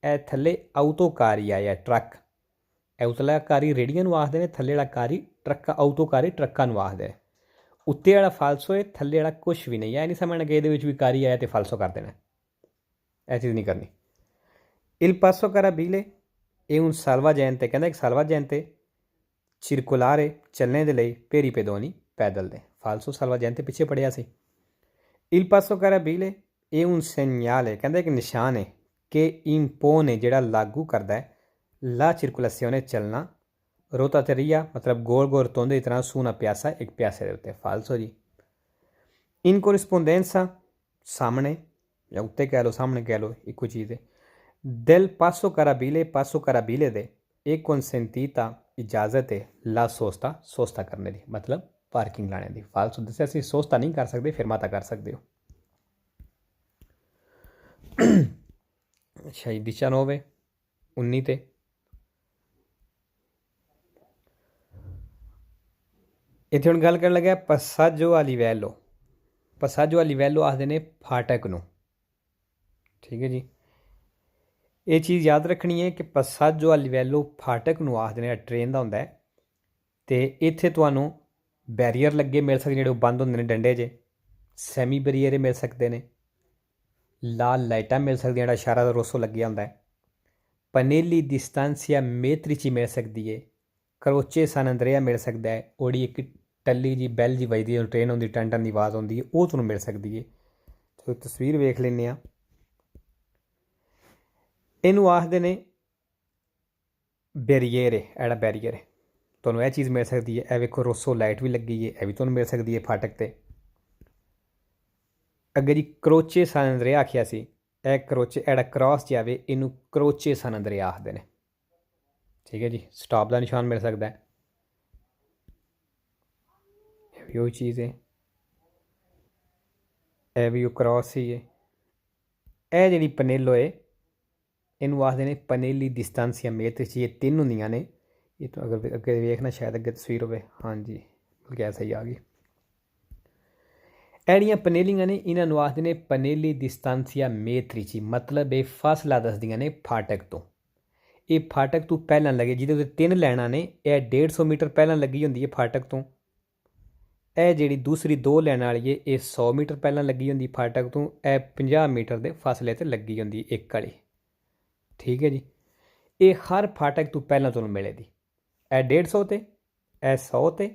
ਇਹ ਥੱਲੇ autoकारी ਆਏ ਹੈ ट्रक। ਇਹ ਉਤਲਾ कारी ਰੇੜੀਆਂ ਨੂੰ ਆਖਦੇ ਨੇ, ਥੱਲੇ ਜਿਹੜਾ कारी ट्रक autoकारी ट्रकां ਨੂੰ ਆਖਦੇ ਨੇ। ਉੱਤੇ ਵਾਲਾ ਫਾਲਸੋ ਹੈ, ਥੱਲੇ ਵਾਲਾ ਕੁਛ ਵੀ ਨਹੀਂ ਹੈ। ਇਹ ਨਹੀਂ ਸਮਝਣਾ ਕਿ ਇਹਦੇ ਵਿੱਚ ਵੀ कारी ਆਇਆ ਤੇ ਫਾਲਸੋ ਕਰ ਦੇਣਾ, ਇਹ ਚੀਜ਼ ਨਹੀਂ ਕਰਨੀ। Il passo carabile è un salvagente, ਕਹਿੰਦਾ ਇੱਕ salvagente circolare ਚੱਲਣੇ ਦੇ ਲਈ ਪੇਰੀ ਪੈਦੋਨੀ ਪੈਦਲ ਦੇ। ਫਾਲਸੋ salvagente ਪਿੱਛੇ ਪੜਿਆ ਸੀ। Il passo carabile è un segnale, ਕਹਿੰਦਾ ਇੱਕ ਨਿਸ਼ਾਨ ਹੈ ਕਿ impone ਜਿਹੜਾ ਲਾਗੂ ਕਰਦਾ ਹੈ la circolazione ਚੱਲਣਾ, rotateria ਮਤਲਬ ਗੋਲ ਗੋਲ ਰਤੋਂਦੇ ਦੀ ਤਰ੍ਹਾਂ su una piazza ਇੱਕ ਪਿਆਸੇ ਦੇ ਉੱਤੇ। ਫਾਲਸੋ ਜੀ। in corrispondenza ਸਾਹਮਣੇ ਜਾਂ ਉੱਤੇ ਕਹਿ ਲਓ ਸਾਹਮਣੇ ਕਹਿ ਲਓ ਇੱਕੋ ਚੀਜ਼ ਹੈ। del passo carabile ਦੇ ਇਹ consentita ਇਜਾਜ਼ਤ ਹੈ ਲਾ ਸੋਸਤਾ ਕਰਨੇ ਦੀ, ਮਤਲਬ ਪਾਰਕਿੰਗ ਲਾਣੇ ਦੀ। ਫਾਲਸੋ ਦੱਸਿਆ ਅਸੀਂ ਸੋਸਤਾ ਨਹੀਂ ਕਰ ਸਕਦੇ, ਫਿਰਮਾਤਾ ਕਰ ਸਕਦੇ ਹੋ। ਅੱਛਾ ਜੀ 19 19 ਤੇ ਇੱਥੇ ਹੁਣ ਗੱਲ ਕਰਨ ਲੱਗਿਆ passaggio a livello। passaggio a livello ਆਖਦੇ ਨੇ ਫਾਟਕ ਨੂੰ। ਠੀਕ ਹੈ ਜੀ, ਇਹ ਚੀਜ਼ ਯਾਦ ਰੱਖਣੀ ਹੈ ਕਿ passaggio a livello ਫਾਟਕ ਨੂੰ ਆਖਦੇ ਨੇ, ਟ੍ਰੇਨ ਦਾ ਹੁੰਦਾ ਹੈ। ਅਤੇ ਇੱਥੇ ਤੁਹਾਨੂੰ ਬੈਰੀਅਰ ਲੱਗੇ ਮਿਲ ਸਕਦੇ ਜਿਹੜੇ ਉਹ ਬੰਦ ਹੁੰਦੇ ਨੇ ਡੰਡੇ 'ਚ, ਸੈਮੀ ਬੈਰੀਅਰ ਮਿਲ ਸਕਦੇ ਨੇ, ਲਾਲ ਲਾਈਟਾਂ ਮਿਲ ਸਕਦੀਆਂ ਜਿਹੜਾ ਇਸ਼ਾਰਾ ਦਾ ਰੋਸੋ ਲੱਗਿਆ ਹੁੰਦਾ ਹੈ, ਪਨੇਲੀ distanza metrici ਮਿਲ ਸਕਦੀ ਹੈ, ਕਰੋਚੇ ਸਨ ਅੰਦਰਿਆ ਮਿਲ ਸਕਦਾ ਹੈ, ਉਹੜੀ ਇੱਕ ਟੱਲੀ ਜੀ ਬੈਲ ਜੀ ਵੱਜਦੀ ਹੈ ਟ੍ਰੇਨ ਹੁੰਦੀ ਟਨ ਟਨ ਦੀ ਆਵਾਜ਼ ਆਉਂਦੀ ਹੈ ਉਹ ਤੁਹਾਨੂੰ ਮਿਲ ਸਕਦੀ ਹੈ। ਤੇ ਤਸਵੀਰ ਵੇਖ ਲੈਂਦੇ ਹਾਂ। ਇਹਨੂੰ ਆਖਦੇ ਨੇ ਬੈਰੀਅਰ ਹੈ, ਜਿਹੜਾ ਬੈਰੀਅਰ ਹੈ ਤੁਹਾਨੂੰ ਇਹ ਚੀਜ਼ ਮਿਲ ਸਕਦੀ ਹੈ। ਇਹ ਵੇਖੋ ਰੋਸੋ ਲਾਈਟ ਵੀ ਲੱਗੀ ਹੈ, ਇਹ ਵੀ ਤੁਹਾਨੂੰ ਮਿਲ ਸਕਦੀ ਹੈ ਫਾਟਕ 'ਤੇ। ਅੱਗੇ ਜੀ ਕਰੋਚੇ ਸਨ ਅੰਦਰਿਆ ਆਖਿਆ ਸੀ, ਇਹ ਕਰੋਚੇ ਜਿਹੜਾ ਕ੍ਰਾਸ ਜਾਵੇ ਇਹਨੂੰ ਕਰੋਚੇ ਸਨ ਅੰਦਰਿਆ ਆਖਦੇ ਨੇ। ਠੀਕ ਹੈ ਜੀ, ਸਟਾਪ ਦਾ ਨਿਸ਼ਾਨ ਮਿਲ ਸਕਦਾ ਹੈ, ਇਹ ਵੀ ਉਹੀ ਚੀਜ਼ ਹੈ, ਇਹ ਵੀ ਉਹ ਕ੍ਰਾਸ ਹੀ ਹੈ। ਇਹ ਜਿਹੜੀ ਪਨੇਲੋ ਹੈ ਇਹਨੂੰ ਆਖਦੇ ਨੇ ਪਨੇਲੀ distanza metrici। ਇਹ ਤਿੰਨ ਹੁੰਦੀਆਂ ਨੇ। ਇਹ ਤੋਂ ਅਗਰ ਅੱਗੇ ਵੇਖਣਾ ਸ਼ਾਇਦ ਅੱਗੇ ਤਸਵੀਰ ਹੋਵੇ, ਹਾਂਜੀ ਬਲਕਿ ਸਹੀ ਆ ਗਈ। ਇਹ ਜਿਹੜੀਆਂ ਪਨੇਲੀਆਂ ਨੇ ਇਹਨਾਂ ਨੂੰ ਆਖਦੇ ਨੇ ਪਨੇਲੀ distanza metrici, ਮਤਲਬ ਇਹ ਫਾਸਲਾ ਦੱਸਦੀਆਂ ਨੇ ਫਾਟਕ ਤੋਂ। ਇਹ ਫਾਟਕ ਤੋਂ ਪਹਿਲਾਂ ਲੱਗੇ, ਜਿਹਦੇ ਉੱਤੇ ਤਿੰਨ ਲਾਈਨਾਂ ਨੇ, ਇਹ 150 ਮੀਟਰ ਪਹਿਲਾਂ ਲੱਗੀ ਹੁੰਦੀ ਹੈ ਫਾਟਕ ਤੋਂ। ਇਹ ਜਿਹੜੀ ਦੂਸਰੀ ਦੋ ਲਾਈਨਾਂ ਵਾਲੀ ਹੈ ਇਹ 100 ਮੀਟਰ ਪਹਿਲਾਂ ਲੱਗੀ ਹੁੰਦੀ ਫਾਟਕ ਤੋਂ। ਇਹ 50 ਮੀਟਰ ਦੇ ਫਾਸਲੇ 'ਤੇ ਲੱਗੀ ਹੁੰਦੀ ਇੱਕ ਵਾਲੀ। ਠੀਕ ਹੈ ਜੀ, ਇਹ ਹਰ ਫਾਟਕ ਤੋਂ ਪਹਿਲਾਂ ਤੁਹਾਨੂੰ ਮਿਲੇਗੀ। ਇਹ 150 ਤੇ, ਇਹ 100 ਤੇ,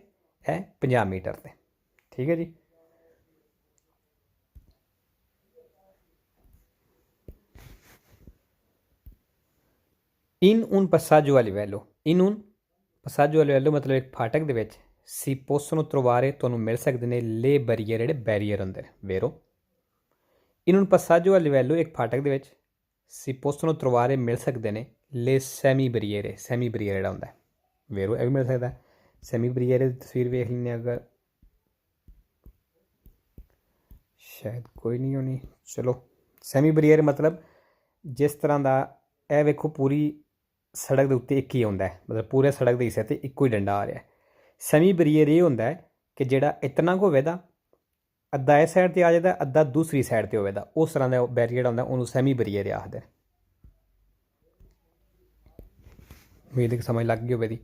ਇਹ 50 ਮੀਟਰ ਤੇ। ਠੀਕ ਹੈ ਜੀ, in un passaggio a livello, in un passaggio a livello ਮਤਲਬ ਇੱਕ ਫਾਟਕ ਦੇ ਵਿੱਚ si possono trovare ਤੁਹਾਨੂੰ ਮਿਲ ਸਕਦੇ ਨੇ le barriere, ਜਿਹੜੇ ਬੈਰੀਅਰ ਹੁੰਦੇ ਨੇ vero। in un passaggio a livello ਇੱਕ ਫਾਟਕ ਦੇ ਵਿੱਚ si possono trovare ਮਿਲ ਸਕਦੇ ਨੇ le semi barriere, semi barriere ਜਿਹੜਾ ਹੁੰਦਾ vero, ਇਹ ਵੀ ਮਿਲ ਸਕਦਾ। semi barriere ਦੀ ਤਸਵੀਰ ਵੇਖ ਲੈਂਦੇ ਅਗਰ, ਸ਼ਾਇਦ ਕੋਈ ਨਹੀਂ ਹੋਣੀ। ਚਲੋ semi barriere ਮਤਲਬ ਜਿਸ ਤਰ੍ਹਾਂ ਦਾ ਇਹ ਵੇਖੋ ਪੂਰੀ ਸੜਕ ਦੇ ਉੱਤੇ ਇੱਕ ਹੀ ਆਉਂਦਾ ਹੈ, ਮਤਲਬ ਪੂਰੇ ਸੜਕ ਦੇ ਹਿੱਸੇ 'ਤੇ ਇੱਕੋ ਹੀ ਡੰਡਾ ਆ ਰਿਹਾ। ਸੈਮੀ ਬਰੀਅਰ ਇਹ ਹੁੰਦਾ ਹੈ ਕਿ ਜਿਹੜਾ ਇਤਨਾ ਕੁ ਹੋਵੇ ਦਾ ਅੱਧਾ ਇਸ ਸਾਈਡ 'ਤੇ ਆ ਜਾਂਦਾ, ਅੱਧਾ ਦੂਸਰੀ ਸਾਈਡ 'ਤੇ ਹੋਵੇ ਦਾ, ਉਸ ਤਰ੍ਹਾਂ ਦਾ ਬੈਰੀਅਰ ਹੁੰਦਾ, ਉਹਨੂੰ ਸੈਮੀ ਬਰੀਅਰ ਆਖਦੇ। ਉਮੀਦ ਕਿ ਸਮਝ ਲੱਗ ਗਈ ਹੋਵੇ ਦੀ।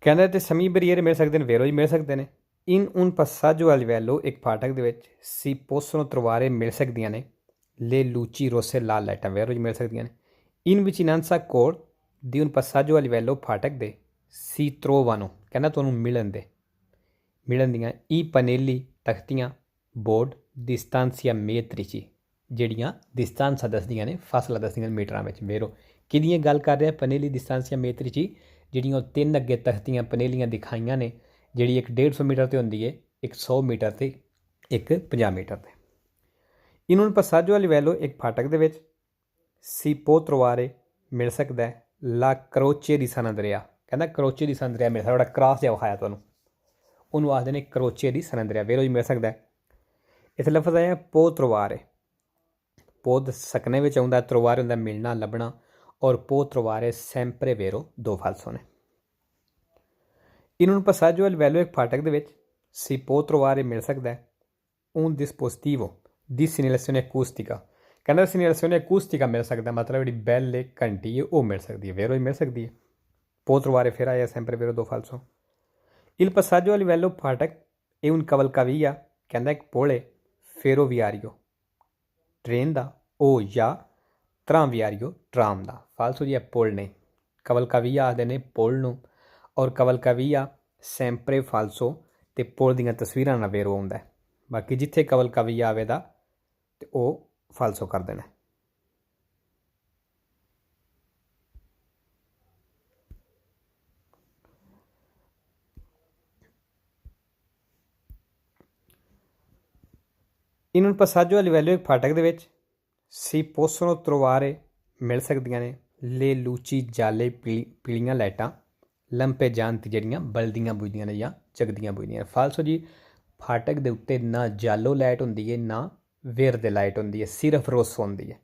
ਕਹਿੰਦੇ ਤੇ ਸੈਮੀ ਬਰੀਅਰ ਮਿਲ ਸਕਦੇ ਨੇ, ਵੇਰੋ ਹੀ ਮਿਲ ਸਕਦੇ ਨੇ। ਇਨ ਉਨ passaggio a livello ਇੱਕ ਫਾਟਕ ਦੇ ਵਿੱਚ si possono trovare ਮਿਲ ਸਕਦੀਆਂ ਨੇ le luci rosse, ਲਾਲ ਲਾਈਟਾਂ ਵੇਰੋ ਹੀ ਮਿਲ ਸਕਦੀਆਂ ਨੇ। in vicinanza ਕੋਲ di un passaggio a livello ਫਾਟਕ ਦੇ si trovano ਕਹਿੰਦਾ ਤੁਹਾਨੂੰ ਮਿਲਣ ਦੀਆਂ i pannelli ਤਖਤੀਆਂ ਬੋਰਡ distanza metrici ਜਿਹੜੀਆਂ distanza ਦੱਸਦੀਆਂ ਨੇ, ਫਾਸਲਾ ਦੱਸਦੀਆਂ ਨੇ ਮੀਟਰਾਂ ਵਿੱਚ। ਵੇਰੋ ਕਿਹਦੀਆਂ ਗੱਲ ਕਰ ਰਿਹਾ, pannelli distanza metrici ਜਿਹੜੀਆਂ ਉਹ ਤਿੰਨ ਅੱਗੇ ਤਖਤੀਆਂ ਪਨੇਲੀਆਂ ਦਿਖਾਈਆਂ ਨੇ, ਜਿਹੜੀ ਇੱਕ 150 ਮੀਟਰ 'ਤੇ ਹੁੰਦੀ ਹੈ, ਇੱਕ 100 ਮੀਟਰ 'ਤੇ, ਇੱਕ 50 ਮੀਟਰ 'ਤੇ। in un passaggio a livello ਇੱਕ ਫਾਟਕ ਦੇ ਵਿੱਚ si può trovare ਮਿਲ ਸਕਦਾ ਹੈ la croce di San Andrea, ਕਹਿੰਦਾ ਕਰੋਚੇ ਦੀ ਸੰਦਰਿਆ ਮਿਲ ਸਕਦਾ, ਜਿਹੜਾ ਕ੍ਰਾਸ ਜਿਹਾ ਵਿਖਾਇਆ ਤੁਹਾਨੂੰ ਉਹਨੂੰ ਆਖਦੇ ਨੇ ਕਰੋਚੇ ਦੀ ਸਨੰਦਰਿਆ। ਵੇਰੋ ਜੀ ਮਿਲ ਸਕਦਾ ਹੈ। ਇੱਥੇ ਲਫ਼ਜ਼ ਆਇਆ ਪੋ ਤਰਵਾਰੇ। ਪੋਦ ਸਕਨੇ ਵਿੱਚ ਆਉਂਦਾ, ਤਰਵਾਰੇ ਹੁੰਦਾ ਮਿਲਣਾ ਲੱਭਣਾ, ਔਰ ਪੋ ਤਰਵਾਰੇ ਸੈਂਪਰੇ ਵੇਰੋ ਦੋ ਫਾਲਸੋ ਨੇ। In un passaggio al velo ਇੱਕ ਫਾਟਕ ਦੇ ਵਿੱਚ si può trovare ਮਿਲ ਸਕਦਾ ਹੈ un dispositivo di segnalazione acustica। ਕਹਿੰਦਾ segnalazione acustica ਮਿਲ ਸਕਦਾ, ਮਤਲਬ ਜਿਹੜੀ ਬੈਲ ਹੈ ਘੰਟੀ ਹੈ ਉਹ ਮਿਲ ਸਕਦੀ ਹੈ। ਵੇਰੋ ਹੀ ਮਿਲ ਸਕਦੀ ਹੈ। può trovare ਫਿਰ ਆਇਆ sempre vero ਦੋ falso। il passaggio al velo ਫਾਟਕ è un cavalcavia, ਕਹਿੰਦਾ ਇੱਕ ਪੁਲ ਹੈ ferroviario ਟ੍ਰੇਨ ਦਾ, ਉਹ ਜਾਂ tramviario ਟਰਾਮ ਦਾ। ਫਾਲਸੋ ਜੀ ਇਹ ਪੁਲ ਨੇ। cavalcavia ਆਖਦੇ ਨੇ ਪੁਲ ਨੂੰ, ਔਰ cavalcavia sempre falso ਅਤੇ ਪੁਲ ਦੀਆਂ ਤਸਵੀਰਾਂ ਨਾਲ ਵੇਰੋ ਆਉਂਦਾ। ਬਾਕੀ ਜਿੱਥੇ cavalcavia ਆਵੇਗਾ ਅਤੇ ਉਹ ਫਾਲਸੋ ਕਰ ਦੇਣਾ। in un passaggio a livello ਇੱਕ ਫਾਟਕ ਦੇ ਵਿੱਚ si possono trovare ਮਿਲ ਸਕਦੀਆਂ ਨੇ le luci gialle ਪੀਲੀਆਂ ਲਾਈਟਾਂ ਲੰਪੇਜਾਂਤੀ ਜਿਹੜੀਆਂ ਬਲਦੀਆਂ ਬੁਝਦੀਆਂ ਨੇ ਜਾਂ ਜਗਦੀਆਂ ਬੁਝਦੀਆਂ। ਫਾਲਸੋ ਜੀ ਫਾਟਕ ਦੇ ਉੱਤੇ ਨਾ ਜਾਲੋ ਲਾਈਟ ਹੁੰਦੀ ਹੈ ਨਾ ਵੇਰਦੇ ਲਾਈਟ ਹੁੰਦੀ ਹੈ, ਸਿਰਫ ਰੋਸੋ ਹੁੰਦੀ ਹੈ।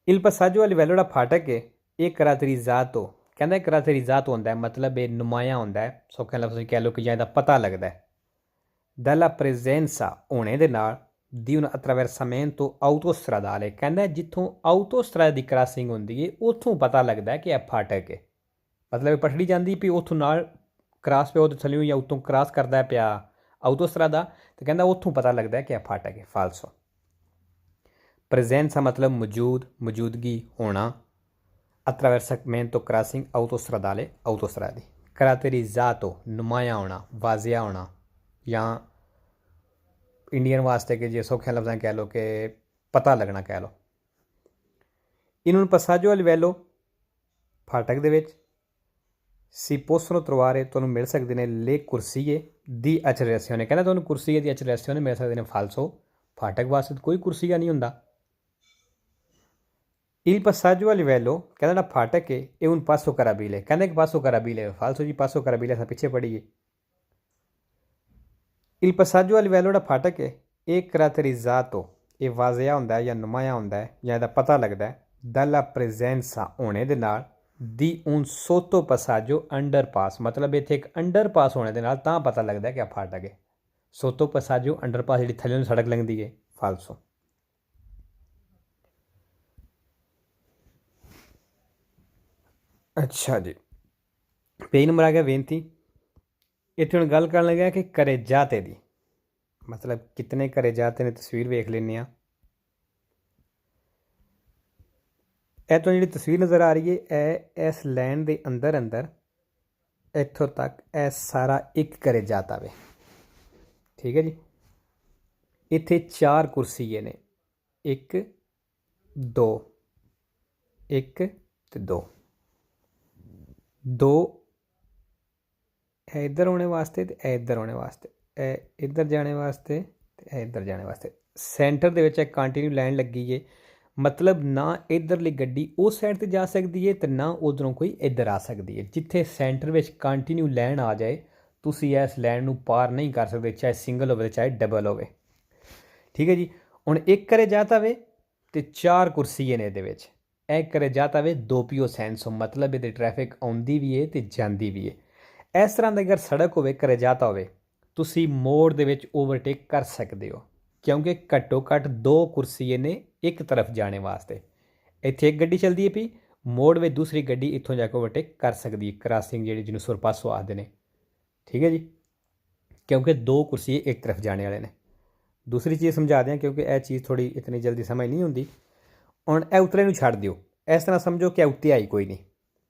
il passaggio a livello ਜਿਹੜਾ ਫਾਟਕ ਹੈ ਇਹ caratterizzato, ਕਹਿੰਦਾ caratterizzato ਹੁੰਦਾ ਮਤਲਬ ਇਹ ਨੁਮਾਇਆ ਹੁੰਦਾ ਹੈ। ਸੌਖੇ ਲਫ਼ਜ਼ ਕਹਿ ਲਓ ਕਿ ਜਾਂ ਇਹਦਾ ਪਤਾ ਲੱਗਦਾ ਹੈ dalla presenza ਹੋਣੇ ਦੇ ਨਾਲ di un attraversamento autostradale। ਕਹਿੰਦਾ ਜਿੱਥੋਂ ਆਊਟੋਸਟਰਾਡ ਦੀ ਕ੍ਰਾਸਿੰਗ ਹੁੰਦੀ ਹੈ ਉੱਥੋਂ ਪਤਾ ਲੱਗਦਾ ਕਿ ਇਹ ਫਾਟਕ ਹੈ। ਮਤਲਬ ਪਟੜੀ ਜਾਂਦੀ ਵੀ ਉੱਥੋਂ ਨਾਲ ਕ੍ਰਾਸ ਪਿਆ ਉਹਦੇ ਥੱਲੇ ਜਾਂ ਉੱਤੋਂ ਕ੍ਰਾਸ ਕਰਦਾ ਪਿਆ ਆਊਟੋਸਟਰਾਦਾ, ਅਤੇ ਕਹਿੰਦਾ ਉੱਥੋਂ ਪਤਾ ਲੱਗਦਾ ਕਿ ਇਹ ਫਾਟਕ ਹੈ। ਫਾਲਸੋ presenza ਮਤਲਬ ਮੌਜੂਦ, ਮੌਜੂਦਗੀ, ਹੋਣਾ। attraversamento crossing autostradale autostradi। caratterizzato ਨੁਮਾਇਆ ਹੋਣਾ, ਵਾਜ਼ਿਆ ਹੋਣਾ, ਜਾਂ ਇੰਡੀਅਨ ਵਾਸਤੇ ਕਿ ਜੇ ਸੌਖੇ ਲਫ਼ਜ਼ਾਂ ਕਹਿ ਲਓ ਕਿ ਪਤਾ ਲੱਗਣਾ ਕਹਿ ਲਓ। in un passaggio a livello ਫਾਟਕ ਦੇ ਵਿੱਚ si possono trovare ਤੁਹਾਨੂੰ ਮਿਲ ਸਕਦੇ ਨੇ le corsie di accelerazione। ਕਹਿੰਦਾ ਤੁਹਾਨੂੰ ਕੁਰਸੀਏ ਦੀ accelerazione ਮਿਲ ਸਕਦੇ ਨੇ। ਫਾਲਸੋ ਫਾਟਕ ਵਾਸਤੇ ਕੋਈ ਕੁਰਸੀਆ ਨਹੀਂ ਹੁੰਦਾ। il passaggio a livello ਕਹਿੰਦਾ ਜਿਹੜਾ ਫਾਟਕ ਹੈ ਇਹ un passo carabile। ਕਹਿੰਦਾ ਇੱਕ passo carabile। ਫਾਲਸੋ ਜੀ passo carabile ਅਸੀਂ ਪਿੱਛੇ ਪੜ੍ਹੀਏ। il passaggio a livello ਜਿਹੜਾ ਫਾਟਕ ਹੈ ਇਹ caratterizzato ਇਹ ਵਾਜ਼ਿਆ ਹੁੰਦਾ ਹੈ ਜਾਂ ਨੁਮਾਇਆ ਹੁੰਦਾ ਹੈ ਜਾਂ ਇਹਦਾ ਪਤਾ ਲੱਗਦਾ ਹੈ dalla presenza ਹੋਣੇ ਦੇ ਨਾਲ di un sottopassaggio underpass। ਮਤਲਬ ਇੱਥੇ ਇੱਕ ਅੰਡਰਪਾਸ ਹੋਣੇ ਦੇ ਨਾਲ ਤਾਂ ਪਤਾ ਲੱਗਦਾ ਕਿ ਆ ਫਾਟਕ ਹੈ। sottopassaggio ਅੰਡਰਪਾਸ ਜਿਹੜੀ ਥੱਲੇ ਨੂੰ ਸੜਕ ਲੰਘਦੀ ਹੈ। ਫਾਲਸੋ ਅੱਛਾ ਜੀ। ਪੇਜ ਨੰਬਰ ਆ ਗਿਆ 32। ਇੱਥੇ ਹੁਣ ਗੱਲ ਕਰਨ ਲੱਗਿਆ ਕਿ ਕਰੇਜਾਤੇ ਦੀ, ਮਤਲਬ ਕਿਤਨੇ ਕਰੇਜਾਤੇ ਨੇ। ਤਸਵੀਰ ਵੇਖ ਲੈਂਦੇ ਹਾਂ। ਇਹ ਤੋਂ ਜਿਹੜੀ ਤਸਵੀਰ ਨਜ਼ਰ ਆ ਰਹੀ ਹੈ ਇਹ ਇਸ ਲਾਈਨ ਦੇ ਅੰਦਰ ਅੰਦਰ ਇੱਥੋਂ ਤੱਕ ਇਹ ਸਾਰਾ ਇੱਕ ਕਰੇਜਾਤ ਆਵੇ। ਠੀਕ ਹੈ ਜੀ। ਇੱਥੇ 4 ਕੁਰਸੀਏ ਨੇ, 1 2 1 ਤੇ 2 2 ਇਹ ਇੱਧਰ ਆਉਣੇ ਵਾਸਤੇ ਅਤੇ ਇਹ ਇੱਧਰ ਆਉਣੇ ਵਾਸਤੇ, ਇਹ ਇੱਧਰ ਜਾਣੇ ਵਾਸਤੇ ਅਤੇ ਇਹ ਇੱਧਰ ਜਾਣੇ ਵਾਸਤੇ। ਸੈਂਟਰ ਦੇ ਵਿੱਚ ਇੱਕ ਕੰਟੀਨਿਊ ਲਾਈਨ ਲੱਗੀ ਹੈ, ਮਤਲਬ ਨਾ ਇੱਧਰਲੀ ਗੱਡੀ ਉਸ ਸਾਈਡ 'ਤੇ ਜਾ ਸਕਦੀ ਹੈ ਅਤੇ ਨਾ ਉੱਧਰੋਂ ਕੋਈ ਇੱਧਰ ਆ ਸਕਦੀ ਹੈ। ਜਿੱਥੇ ਸੈਂਟਰ ਵਿੱਚ ਕੰਟੀਨਿਊ ਲਾਈਨ ਆ ਜਾਏ ਤੁਸੀਂ ਇਸ ਲਾਈਨ ਨੂੰ ਪਾਰ ਨਹੀਂ ਕਰ ਸਕਦੇ, ਚਾਹੇ ਸਿੰਗਲ ਹੋਵੇ ਚਾਹੇ ਡਬਲ ਹੋਵੇ। ਠੀਕ ਹੈ ਜੀ। ਹੁਣ ਇੱਕ ਕਰੇਜਾਤ ਆਵੇ ਅਤੇ 4 ਕੁਰਸੀਏ ਨੇ ਇਹਦੇ ਵਿੱਚ। ਇਹ ਕਰੇਜਾਤ ਆਵੇ ਦੋਪੀਓ ਸੈਂਸੋ, ਮਤਲਬ ਇਹਦੇ ਟ੍ਰੈਫਿਕ ਆਉਂਦੀ ਵੀ ਹੈ ਅਤੇ ਜਾਂਦੀ ਵੀ ਹੈ। ਇਸ ਤਰ੍ਹਾਂ ਦੀ ਅਗਰ ਸੜਕ ਹੋਵੇ, ਕਰੇਜਾਤਾ ਹੋਵੇ, ਤੁਸੀਂ ਮੋੜ ਦੇ ਵਿੱਚ ਓਵਰਟੇਕ ਕਰ ਸਕਦੇ ਹੋ ਕਿਉਂਕਿ ਘੱਟੋ ਘੱਟ 2 ਕੁਰਸੀਏ ਨੇ ਇੱਕ ਤਰਫ ਜਾਣੇ ਵਾਸਤੇ। ਇੱਥੇ ਇੱਕ ਗੱਡੀ ਚੱਲਦੀ ਹੈ ਪਈ, ਮੋੜ ਵਿੱਚ ਦੂਸਰੀ ਗੱਡੀ ਇੱਥੋਂ ਜਾ ਕੇ ਓਵਰਟੇਕ ਕਰ ਸਕਦੀ ਹੈ। ਕ੍ਰਾਸਿੰਗ ਜਿਹੜੀ ਜਿਹਨੂੰ ਸੁਰਪਾਸੋ ਆਖਦੇ ਨੇ। ਠੀਕ ਹੈ ਜੀ। ਕਿਉਂਕਿ 2 ਕੁਰਸੀਏ ਇੱਕ ਤਰਫ ਜਾਣੇ ਵਾਲੇ ਨੇ। ਦੂਸਰੀ ਚੀਜ਼ ਸਮਝਾ ਦਿਆਂ ਕਿਉਂਕਿ ਇਹ ਚੀਜ਼ ਥੋੜ੍ਹੀ ਇਤਨੀ ਜਲਦੀ ਸਮਝ ਨਹੀਂ ਹੁੰਦੀ। ਹੁਣ ਇਹ ਉਤਲੇ ਨੂੰ ਛੱਡ ਦਿਓ, ਇਸ ਤਰ੍ਹਾਂ ਸਮਝੋ ਕਿ ਉੱਤੇ ਆਈ ਕੋਈ ਨਹੀਂ,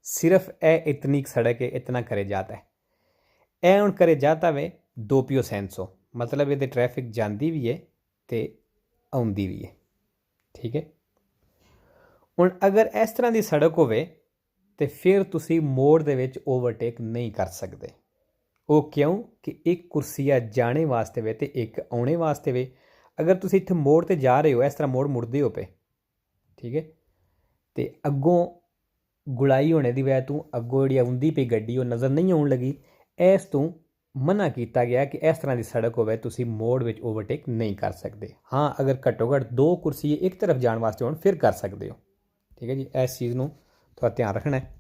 ਸਿਰਫ ਇਹ ਇਤਨੀ ਸੜਕ ਹੈ, ਇਤਨਾ ਕਰੇਜਾਤ ਹੈ। ਇਹ ਹੁਣ ਕਰੇਜਾਤਾ ਵੇ ਦੋਪੀਓ ਸੈਂਸੋ, ਮਤਲਬ ਇਹਦੇ ਟ੍ਰੈਫਿਕ ਜਾਂਦੀ ਵੀ ਹੈ ਅਤੇ ਆਉਂਦੀ ਵੀ ਹੈ। ਠੀਕ ਹੈ। ਹੁਣ ਅਗਰ ਇਸ ਤਰ੍ਹਾਂ ਦੀ ਸੜਕ ਹੋਵੇ ਤਾਂ ਫਿਰ ਤੁਸੀਂ ਮੋੜ ਦੇ ਵਿੱਚ ਓਵਰਟੇਕ ਨਹੀਂ ਕਰ ਸਕਦੇ। ਉਹ ਕਿਉਂ ਕਿ ਇੱਕ ਕੁਰਸੀਆ ਜਾਣੇ ਵਾਸਤੇ ਵੇ ਅਤੇ ਇੱਕ ਆਉਣੇ ਵਾਸਤੇ ਵੇ। ਅਗਰ ਤੁਸੀਂ ਇੱਥੇ ਮੋੜ 'ਤੇ ਜਾ ਰਹੇ ਹੋ, ਇਸ ਤਰ੍ਹਾਂ ਮੋੜ ਮੁੜਦੇ ਹੋ ਪਏ, ਠੀਕ ਹੈ, ਅਤੇ ਅੱਗੋਂ ਗੁਲਾਈ ਹੋਣੇ ਦੀ ਵਜ੍ਹਾ ਤੋਂ ਅੱਗੋਂ ਜਿਹੜੀ ਆਉਂਦੀ ਪਈ ਗੱਡੀ ਉਹ ਨਜ਼ਰ ਨਹੀਂ ਆਉਣ ਲੱਗੀ, ਇਸ ਤੋਂ ਮਨਾ ਕੀਤਾ ਗਿਆ ਕਿ ਇਸ ਤਰ੍ਹਾਂ ਦੀ ਸੜਕ ਹੋਵੇ ਤੁਸੀਂ ਮੋੜ ਵਿੱਚ ਓਵਰਟੇਕ ਨਹੀਂ ਕਰ ਸਕਦੇ। ਹਾਂ, ਅਗਰ ਘੱਟੋ ਘੱਟ 2 ਕੁਰਸੀਏ ਇੱਕ ਤਰਫ ਜਾਣ ਵਾਸਤੇ ਹੋਣ ਫਿਰ ਕਰ ਸਕਦੇ ਹੋ। ਠੀਕ ਹੈ ਜੀ, ਇਸ ਚੀਜ਼ ਨੂੰ ਥੋੜ੍ਹਾ ਧਿਆਨ ਰੱਖਣਾ ਹੈ।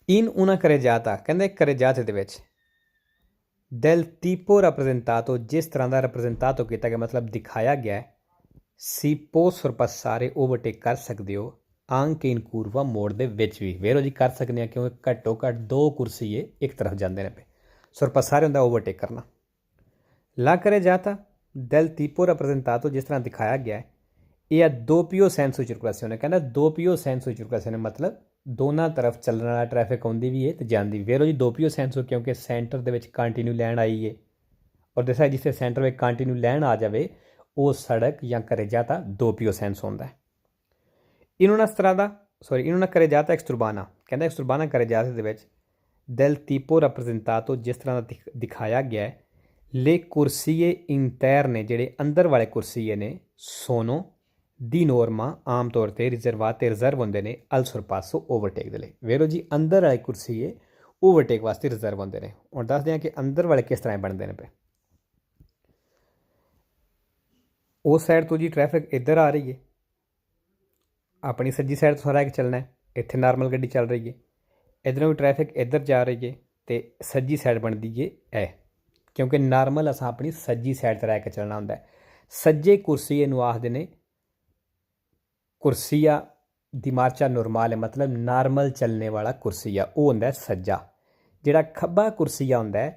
ਇਨ una carreggiata ਕਹਿੰਦੇ carreggiate ਦੇ ਵਿੱਚ del tipo rappresentato ਜਿਸ ਤਰ੍ਹਾਂ ਦਾ rappresentato ਕੀਤਾ ਗਿਆ ਮਤਲਬ ਦਿਖਾਇਆ ਗਿਆ si può sorpassare ਓਵਰਟੇਕ ਕਰ ਸਕਦੇ ਹੋ anche in curva ਮੋੜ ਦੇ ਵਿੱਚ ਵੀ। ਵੇਰੋ ਜੀ ਕਰ ਸਕਦੇ ਹਾਂ ਕਿਉਂਕਿ ਘੱਟੋ ਘੱਟ 2 ਕੁਰਸੀਏ ਇੱਕ ਤਰਫ ਜਾਂਦੇ ਨੇ ਪਏ। sorpassare ਹੁੰਦਾ ਓਵਰਟੇਕ ਕਰਨਾ। la carreggiata del tipo rappresentato ਜਿਸ ਤਰ੍ਹਾਂ ਦਿਖਾਇਆ ਗਿਆ ਇਹ ਆ doppio senso circolazione ਕਹਿੰਦਾ doppio senso circolazione ਮਤਲਬ ਦੋਨਾਂ ਤਰਫ ਚੱਲਣ ਵਾਲਾ ਟ੍ਰੈਫਿਕ ਆਉਂਦੀ ਵੀ ਹੈ ਤੇ ਜਾਂਦੀ ਵੀ। ਵੇਰੋ ਜੀ doppio senso ਕਿਉਂਕਿ ਸੈਂਟਰ ਦੇ ਵਿੱਚ ਕੰਟੀਨਿਊ ਲਾਈਨ ਆਈ ਹੈ ਔਰ ਦੱਸਿਆ ਜਿੱਥੇ ਸੈਂਟਰ ਵਿੱਚ ਕੰਟੀਨਿਊ ਲਾਈਨ ਆ ਜਾਵੇ ਉਹ ਸੜਕ ਜਾਂ carreggiata doppio senso ਹੁੰਦਾ ਹੈ। in una carreggiata exturbana ਕਹਿੰਦਾ exturbana carreggiata ਦੇ ਵਿੱਚ del tipo rappresentato ਜਿਸ ਤਰ੍ਹਾਂ ਦਾ ਦਿਖਾਇਆ ਗਿਆ ਹੈ le corsie interne ਜਿਹੜੇ ਅੰਦਰ ਵਾਲੇ ਕੁਰਸੀਏ ਨੇ sono ਦੀ ਨੋਰਮਾ ਆਮ ਤੌਰ 'ਤੇ ਰਿਜ਼ਰਵ ਹੁੰਦੇ ਨੇ ਅਲ ਸਰਪਾਸੋ ਓਵਰਟੇਕ ਦੇ ਲਈ। ਵੇਰੋ ਜੀ ਅੰਦਰ ਵਾਲੇ ਕੁਰਸੀਏ ਓਵਰਟੇਕ ਵਾਸਤੇ ਰਿਜ਼ਰਵ ਹੁੰਦੇ ਨੇ। ਹੁਣ ਦੱਸਦੇ ਹਾਂ ਕਿ ਅੰਦਰ ਵਾਲੇ ਕਿਸ ਤਰ੍ਹਾਂ ਬਣਦੇ ਨੇ ਪਏ। ਉਸ ਸਾਈਡ ਤੋਂ ਜੀ ਟ੍ਰੈਫਿਕ ਇੱਧਰ ਆ ਰਹੀ ਹੈ, ਆਪਣੀ ਸੱਜੀ ਸਾਈਡ ਤੋਂ ਸਾਰਾ ਇੱਕ ਚੱਲਣਾ ਹੈ। ਇੱਥੇ ਨਾਰਮਲ ਗੱਡੀ ਚੱਲ ਰਹੀ ਹੈ, ਇੱਧਰੋਂ ਵੀ ਟ੍ਰੈਫਿਕ ਇੱਧਰ ਜਾ ਰਹੀ ਹੈ ਅਤੇ ਸੱਜੀ ਸਾਈਡ ਬਣਦੀ ਹੈ ਇਹ, ਕਿਉਂਕਿ ਨਾਰਮਲ ਅਸਾਂ ਆਪਣੀ ਸੱਜੀ ਸਾਈਡ 'ਤੇ ਰਹਿ ਕੇ ਚੱਲਣਾ ਹੁੰਦਾ। ਸੱਜੇ ਕੁਰਸੀਏ ਨੂੰ ਆਖਦੇ ਨੇ ਕੁਰਸੀਆ ਦੀ ਮਾਰਚਾ ਨੋਰਮਾਲ ਹੈ ਮਤਲਬ ਨਾਰਮਲ ਚੱਲਣੇ ਵਾਲਾ ਕੁਰਸੀਆ ਉਹ ਹੁੰਦਾ ਸੱਜਾ। ਜਿਹੜਾ ਖੱਬਾ ਕੁਰਸੀਆ ਹੁੰਦਾ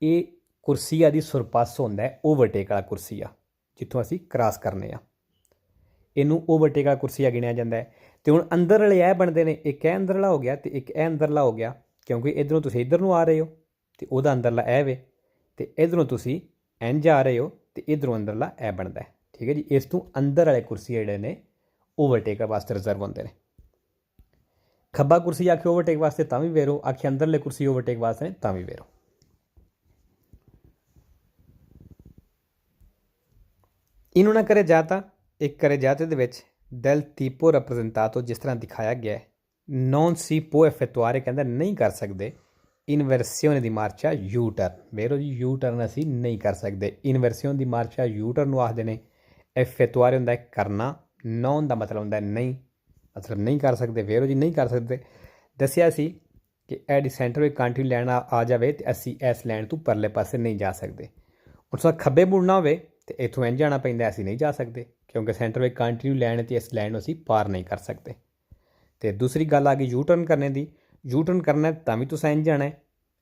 ਇਹ ਕੁਰਸੀਆ ਦੀ ਸੁਰਪਾਸ ਹੁੰਦਾ ਓਵਰਟੇਕ ਵਾਲਾ ਕੁਰਸੀਆ ਜਿੱਥੋਂ ਅਸੀਂ ਕ੍ਰਾਸ ਕਰਨੇ ਆ, ਇਹਨੂੰ ਓਵਰਟੇਕ ਵਾਲਾ ਕੁਰਸੀਆ ਗਿਣਿਆ ਜਾਂਦਾ। ਅਤੇ ਹੁਣ ਅੰਦਰ ਵਾਲੇ ਇਹ ਬਣਦੇ ਨੇ, ਇੱਕ ਇਹ ਅੰਦਰਲਾ ਹੋ ਗਿਆ ਅਤੇ ਇੱਕ ਇਹ ਅੰਦਰਲਾ ਹੋ ਗਿਆ ਕਿਉਂਕਿ ਇੱਧਰੋਂ ਤੁਸੀਂ ਇੱਧਰ ਨੂੰ ਆ ਰਹੇ ਹੋ ਅਤੇ ਉਹਦਾ ਅੰਦਰਲਾ ਇਹ ਵੇ ਅਤੇ ਇੱਧਰੋਂ ਤੁਸੀਂ ਇੰਝ ਆ ਰਹੇ ਹੋ ਅਤੇ ਇੱਧਰੋਂ ਅੰਦਰਲਾ ਇਹ ਬਣਦਾ। ਠੀਕ ਹੈ ਜੀ, ਇਸ ਤੋਂ ਅੰਦਰ ਵਾਲੇ ਕੁਰਸੀਏ ਜਿਹੜੇ ਨੇ ਓਵਰਟੇਕ ਵਾਸਤੇ ਰਿਜ਼ਰਵ ਹੁੰਦੇ ਨੇ। ਖੱਬਾ ਕੁਰਸੀ ਆਖੇ ਓਵਰਟੇਕ ਵਾਸਤੇ ਤਾਂ ਵੀ ਵੇਰੋ, ਆਖੇ ਅੰਦਰਲੇ ਕੁਰਸੀ ਓਵਰਟੇਕ ਵਾਸਤੇ ਤਾਂ ਵੀ ਵੇਰੋ। ਇਨ una carreggiata ਇੱਕ carreggiata ਦੇ ਵਿੱਚ del tipo rappresentato ਜਿਸ ਤਰ੍ਹਾਂ ਦਿਖਾਇਆ ਗਿਆ non si può effettuare ਕਹਿੰਦਾ ਨਹੀਂ ਕਰ ਸਕਦੇ ਇਨਵਰਸੀਓਨ ਦੀ ਮਾਰਚਾ ਯੂ ਟਰਨ। ਵੇਰੋ ਜੀ ਯੂ ਟਰਨ ਅਸੀਂ ਨਹੀਂ ਕਰ ਸਕਦੇ। ਇਨਵਰਸੀਓਨ ਦੀ ਮਾਰਚਾ ਯੂ ਟਰਨ ਨੂੰ ਆਖਦੇ ਨੇ। effettuare ਹੁੰਦਾ ਕਰਨਾ, ਨੌਨ ਦਾ ਮਤਲਬ ਹੁੰਦਾ ਨਹੀਂ, ਮਤਲਬ ਨਹੀਂ ਕਰ ਸਕਦੇ। ਵੇਰੋ ਜੀ ਨਹੀਂ ਕਰ ਸਕਦੇ। ਦੱਸਿਆ ਸੀ ਕਿ ਐਡੀ ਸੈਂਟਰ ਵਿੱਚ ਕੰਟੀਨਿਊ ਲਾਈਨ ਆ ਜਾਵੇ ਅਤੇ ਅਸੀਂ ਇਸ ਲਾਈਨ ਤੋਂ ਪਰਲੇ ਪਾਸੇ ਨਹੀਂ ਜਾ ਸਕਦੇ। ਹੁਣ ਤੁਸੀਂ ਖੱਬੇ ਮੁੜਨਾ ਹੋਵੇ ਅਤੇ ਇੱਥੋਂ ਇੰਝ ਜਾਣਾ ਪੈਂਦਾ, ਅਸੀਂ ਨਹੀਂ ਜਾ ਸਕਦੇ ਕਿਉਂਕਿ ਸੈਂਟਰ ਵਿੱਚ ਕੰਟੀਨਿਊ ਲਾਈਨ ਅਤੇ ਇਸ ਲਾਈਨ ਨੂੰ ਅਸੀਂ ਪਾਰ ਨਹੀਂ ਕਰ ਸਕਦੇ। ਅਤੇ ਦੂਸਰੀ ਗੱਲ ਆ ਗਈ ਯੂ ਟਰਨ ਕਰਨੇ ਦੀ। ਯੂ ਟਰਨ ਕਰਨਾ ਤਾਂ ਵੀ ਤੁਸੀਂ ਇੰਝ ਜਾਣਾ,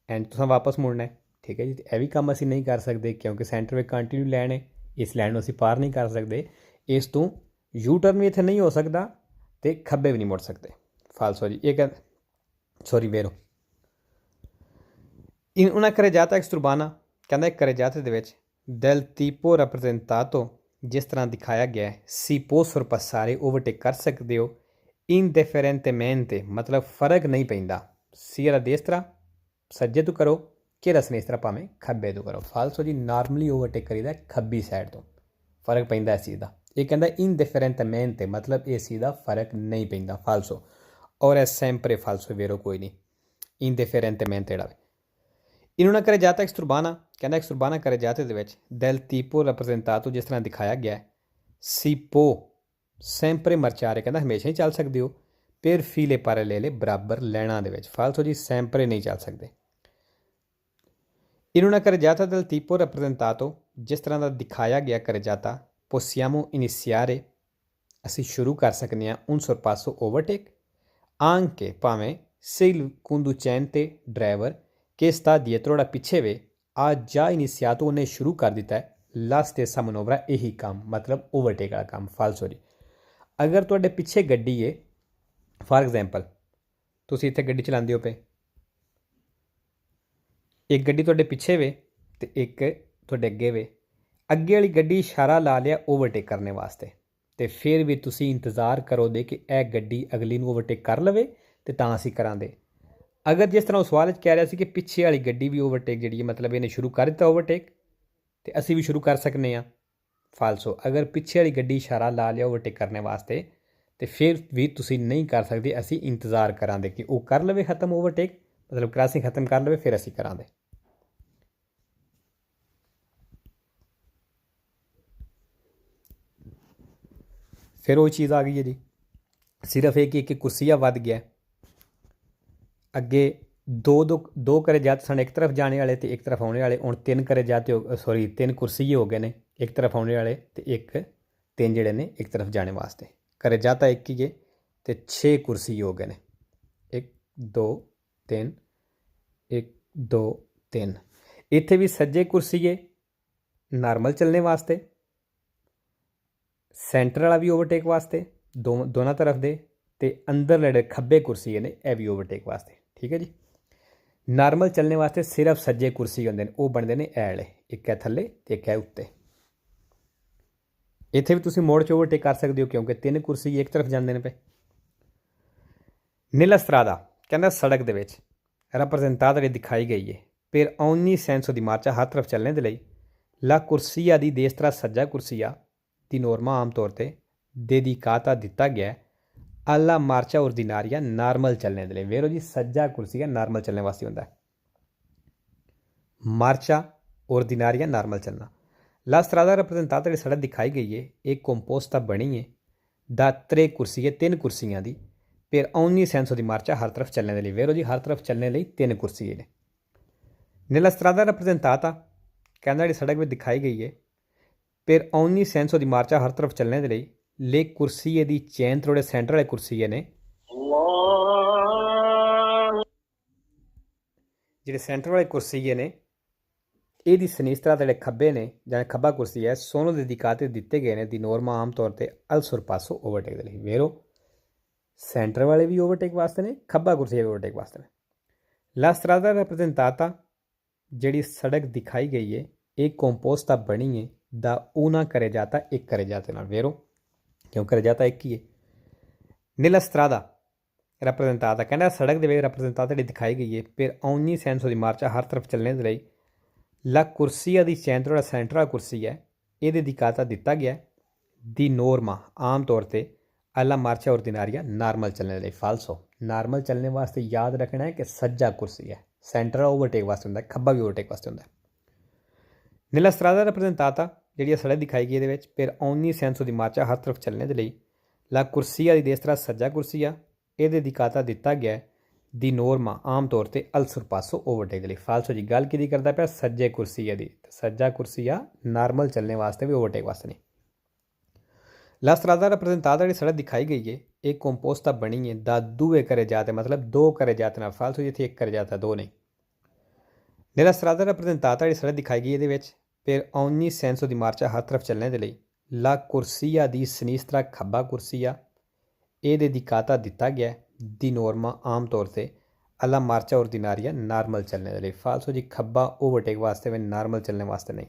ਇੰਝ ਤੁਸੀਂ ਵਾਪਸ ਮੁੜਨਾ। ਠੀਕ ਹੈ ਜੀ, ਇਹ ਵੀ ਕੰਮ ਅਸੀਂ ਨਹੀਂ ਕਰ ਸਕਦੇ ਕਿਉਂਕਿ ਸੈਂਟਰ ਵਿੱਚ ਕੰਟੀਨਿਊ ਲਾਈਨ ਹੈ, ਇਸ ਲਾਈਨ ਨੂੰ ਅਸੀਂ ਪਾਰ ਨਹੀਂ ਕਰ ਸਕਦੇ। ਇਸ ਤੋਂ ਯੂ ਟਰਨ ਵੀ ਇੱਥੇ ਨਹੀਂ ਹੋ ਸਕਦਾ ਅਤੇ ਖੱਬੇ ਵੀ ਨਹੀਂ ਮੁੜ ਸਕਦੇ। ਫਾਲਸੋ ਜੀ ਇਹ ਸੋਰੀ ਵੇਰੋ। ਇਨ una carreggiata exturbana ਕਹਿੰਦਾ ਇੱਕ carreggiata ਦੇ ਵਿੱਚ del tipo rappresentato ਜਿਸ ਤਰ੍ਹਾਂ ਦਿਖਾਇਆ ਗਿਆ si può sorpassare ਓਵਰਟੇਕ ਕਰ ਸਕਦੇ ਹੋ indifferentemente ਮਤਲਬ ਫਰਕ ਨਹੀਂ ਪੈਂਦਾ। ਸੀ ਵਾਲਾ ਦੇਸ ਤਰ੍ਹਾਂ ਸੱਜੇ ਤੋਂ ਕਰੋ ਕਿ ਰਸਨੇ ਇਸ ਤਰ੍ਹਾਂ ਭਾਵੇਂ ਖੱਬੇ ਤੋਂ ਕਰੋ। ਫਾਲਸੋ ਜੀ ਨਾਰਮਲੀ ਓਵਰਟੇਕ ਕਰੀਦਾ ਖੱਬੀ ਸਾਈਡ ਤੋਂ, ਫਰਕ ਪੈਂਦਾ ਇਸ ਚੀਜ਼ ਦਾ। ਇਹ ਕਹਿੰਦਾ indifferentemente ਮਤਲਬ ਇਸ ਚੀਜ਼ ਦਾ ਫਰਕ ਨਹੀਂ ਪੈਂਦਾ। ਫਾਲਸੋ ਔਰ ਇਹ ਸੈਂਪਰੇ ਫਾਲਸੋ ਵੇਰੋ ਕੋਈ ਨਹੀਂ indifferentemente ਜਿਹੜਾ। ਇਨ una carreggiata exturbana ਕਹਿੰਦਾ exturbana carreggiata ਦੇ ਵਿੱਚ del tipo rappresentato ਜਿਸ ਤਰ੍ਹਾਂ ਦਿਖਾਇਆ ਗਿਆ si può sempre marciare ਕਹਿੰਦਾ ਹਮੇਸ਼ਾ ਹੀ ਚੱਲ ਸਕਦੇ ਹੋ per file parallele ਬਰਾਬਰ ਲਾਈਨਾਂ ਦੇ ਵਿੱਚ। ਫਾਲਸੋ ਜੀ sempre ਨਹੀਂ ਚੱਲ ਸਕਦੇ। in una carreggiata del tipo rappresentato ਜਿਸ ਤਰ੍ਹਾਂ ਦਾ ਦਿਖਾਇਆ ਗਿਆ carreggiata possiamo iniziare ਅਸੀਂ ਸ਼ੁਰੂ ਕਰ ਸਕਦੇ ਹਾਂ un sorpasso overtake anche ਭਾਵੇਂ se il conducente driver che sta dietro ਜਿਹੜਾ ਪਿੱਛੇ ਵੇ ਆ ਜਾ iniziato ਉਹਨੇ ਸ਼ੁਰੂ ਕਰ ਦਿੱਤਾ la stessa manovra ਇਹੀ ਕੰਮ ਮਤਲਬ ਓਵਰਟੇਕ ਵਾਲਾ ਕੰਮ। ਫਾਲਸੋ ਜੀ ਅਗਰ ਤੁਹਾਡੇ ਪਿੱਛੇ ਗੱਡੀ ਹੈ, ਫਾਰ ਐਗਜ਼ਾਮਪਲ ਤੁਸੀਂ ਇੱਥੇ ਗੱਡੀ ਚਲਾਉਂਦੇ ਹੋ ਪਏ, ਇੱਕ ਗੱਡੀ ਤੁਹਾਡੇ ਪਿੱਛੇ ਵੇ ਅਤੇ ਇੱਕ ਤੁਹਾਡੇ ਅੱਗੇ ਵੇ, ਅੱਗੇ ਵਾਲੀ ਗੱਡੀ ਇਸ਼ਾਰਾ ਲਾ ਲਿਆ ਓਵਰਟੇਕ ਕਰਨ ਵਾਸਤੇ ਅਤੇ ਫਿਰ ਵੀ ਤੁਸੀਂ ਇੰਤਜ਼ਾਰ ਕਰੋਗੇ ਕਿ ਇਹ ਗੱਡੀ ਅਗਲੀ ਨੂੰ ਓਵਰਟੇਕ ਕਰ ਲਵੇ ਅਤੇ ਤਾਂ ਅਸੀਂ ਕਰਾਂਗੇ। ਅਗਰ ਜਿਸ ਤਰ੍ਹਾਂ ਉਹ ਸਵਾਲ 'ਚ ਕਹਿ ਰਿਹਾ ਸੀ ਕਿ ਪਿੱਛੇ ਵਾਲੀ ਗੱਡੀ ਵੀ ਓਵਰਟੇਕ ਜਿਹੜੀ ਹੈ ਮਤਲਬ ਇਹਨੇ ਸ਼ੁਰੂ ਕਰ ਦਿੱਤਾ ਓਵਰਟੇਕ ਅਤੇ ਅਸੀਂ ਵੀ ਸ਼ੁਰੂ ਕਰ ਸਕਦੇ ਹਾਂ। ਫਾਲਸੋ ਅਗਰ ਪਿੱਛੇ ਵਾਲੀ ਗੱਡੀ ਇਸ਼ਾਰਾ ਲਾ ਲਿਆ ਓਵਰਟੇਕ ਕਰਨ ਵਾਸਤੇ ਅਤੇ ਫਿਰ ਵੀ ਤੁਸੀਂ ਨਹੀਂ ਕਰ ਸਕਦੇ, ਅਸੀਂ ਇੰਤਜ਼ਾਰ ਕਰਾਂਗੇ ਕਿ ਉਹ ਕਰ ਲਵੇ ਖਤਮ ਓਵਰਟੇਕ मतलब क्रॉसिंग खत्म कर लवे फिर असीं करांगे। फिर वो चीज़ आ गई है जी, सिर्फ एक एक कुर्सिया वध गया। अगे दो करे जाते सन एक तरफ जाने वाले तो एक तरफ आने वाले, हुण 3 करे जाते सॉरी 3 कुर्सीए हो गए ने, एक तरफ आने वाले तो एक 3 जिहड़े ने एक तरफ जाने वास्ते। करे जाता एक ही है तो 6 कुर्सी हो गए ने, 1 2 3 1 2 3। इत्थे भी सज्जे कुर्सीए नॉर्मल चलने वास्ते, सेंटर वाला भी ओवरटेक वास्ते दोनों तरफ दे, ते अंदर लड़े खब्बे कुर्सीए ने यह भी ओवरटेक वास्ते। ठीक है जी। नॉर्मल चलने वास्ते सिर्फ सज्जे कुर्सी होंदे ने, वो बनते हैं ऐ वाले, एक है थल्ले ते एक है उत्ते। इत्थे भी तुसीं मोड़ च ओवरटेक कर सकते हो क्योंकि 3 कुर्सी एक तरफ जाते हैं पे। नीला स्त्रादा कहना सड़क दे विच रैप्रजेंटाता दिखाई गई है पर ogni senso di marcia हर तरफ चलने के लिए ला कुर्सिया दी destra सज्जा कुर्सिया दी नॉर्मा आम तौर पर dedicata दिता गया alla marcia ordinaria नॉर्मल चलने के लिए। वेरो जी सज्जा कुर्सिया नॉर्मल चलने वास्ते होंदा है, मार्चा ऑर्डिनारिया नॉर्मल चलना। ला स्त्रादा रैप्रजेंटाता जी सड़क दिखाई गई है एक कंपोस्टा बनी है दा 3 कुर्सियां 3 कुर्सियां दी पर ogni senso di marcia हर तरफ चलने के लिए। वेरो जी हर तरफ चलने लिए 3 कुर्सियां ने। nella strada rappresentata कहना जी सड़क में दिखाई गई है पर ogni senso di marcia हर तरफ चलने के लिए ले कुर्सिए दी चैन थोड़े सेंटर वाले कुर्सिए ने ਜਿਹੜੇ ਸੈਂਟਰ ਵਾਲੇ ਕੁਰਸੀਏ ਨੇ ਇਹਦੀ ਸਨਿਸਤਰਾ ਦੇ ਜਿਹੜੇ ਖੱਬੇ ਨੇ ਜਾਂ ਖੱਬਾ ਕੁਰਸੀ ਹੈ ਸੋਨੋ ਦੇ ਦਿਕਾਤੇ ਦਿੱਤੇ ਗਏ ਨੇ ਦੀ ਨੋਰਮਾ ਆਮ ਤੌਰ ਤੇ ਅਲ ਸੁਰਪਾਸੋ ਓਵਰਟੇਕ ਦੇ ਲਈ। ਵੇਰੋ ਸੈਂਟਰ ਵਾਲੇ ਵੀ ਓਵਰਟੇਕ ਵਾਸਤੇ ਨੇ, ਖੱਬਾ ਕੁਰਸੀ ਵੀ ਓਵਰਟੇਕ ਵਾਸਤੇ ਨੇ। ਲਾ ਸਟਰਾਦਾ ਰੈਪ੍ਰੈਜ਼ੈਂਟਾਤਾ ਜਿਹੜੀ ਸੜਕ ਦਿਖਾਈ ਗਈ ਹੈ ਇਹ ਕੰਪੋਸਟਾ ਬਣੀ ਹੈ ਦਾ ਊਨਾ ਕਰੇ ਜਾਤਾ ਇੱਕ ਕਰੇ ਜਾਤੇ ਨਾਲ। ਵੇਰੋ क्यों करे जाता एक ही है। नीला स्त्रादा रैप्रजेंटाता कहना सड़क के रैप्रजेंटाता दिखाई गई है पर ogni senso di marcia हर तरफ चलने के लिए ला कुर्सिया दी चैंतरा सेंटर वाला कुर्सी है ये दिकाता दिता गया दी नॉर्मा आम तौर पर alla marcia ordinaria नॉर्मल चलने के लिए। फालसो नॉर्मल चलने वास्ते याद रखना है कि सज्जा कुर्सी है, सेंटर ओवरटेक वास्ते होंगे, खब्बा भी ओवरटेक वास्ते होंगे। नीला स्त्रादा रैप्रजेंटाता जी सड़क दिखाई गई ये पर ogni senso di marcia हर तरफ चलने के लिए ला कुर्सिया दी destra सज्जा कुर्सिया ये दिकाता दिता गया दी नॉर्मा आम तौर पर अल सुरपासो ओवरटेक के लिए। फालसो जी गल कि करता पाया सज्जे कुर्सिया दी, सज्जा कुर्सिया नॉर्मल चलने वास्ते भी ओवरटेक वास्ते नहीं। ला स्त्रादा रैप्रजेंटाता जी सड़क दिखाई गई है एक कंपोस्टा बनी है दा दुए करे जाते मतलब 2 करे जाते ना। फालसो जी इतने 1 करे जाता 2 नहीं। नीला स्त्रादा रैप्रजेंटाता जी सड़क दिखाई गई ये पर ogni senso di marcia हर तरफ चलने के लिए ला कुर्सिया दी सनिस्त्रा खब्बा कुर्सिया ये दिकाता दिता गया दी नॉर्मा आम तौर पर alla marcia ordinaria नॉर्मल चलने के लिए। फालसो जी खब्बा ओवरटेक वास्ते में नॉर्मल चलने वास्ते नहीं।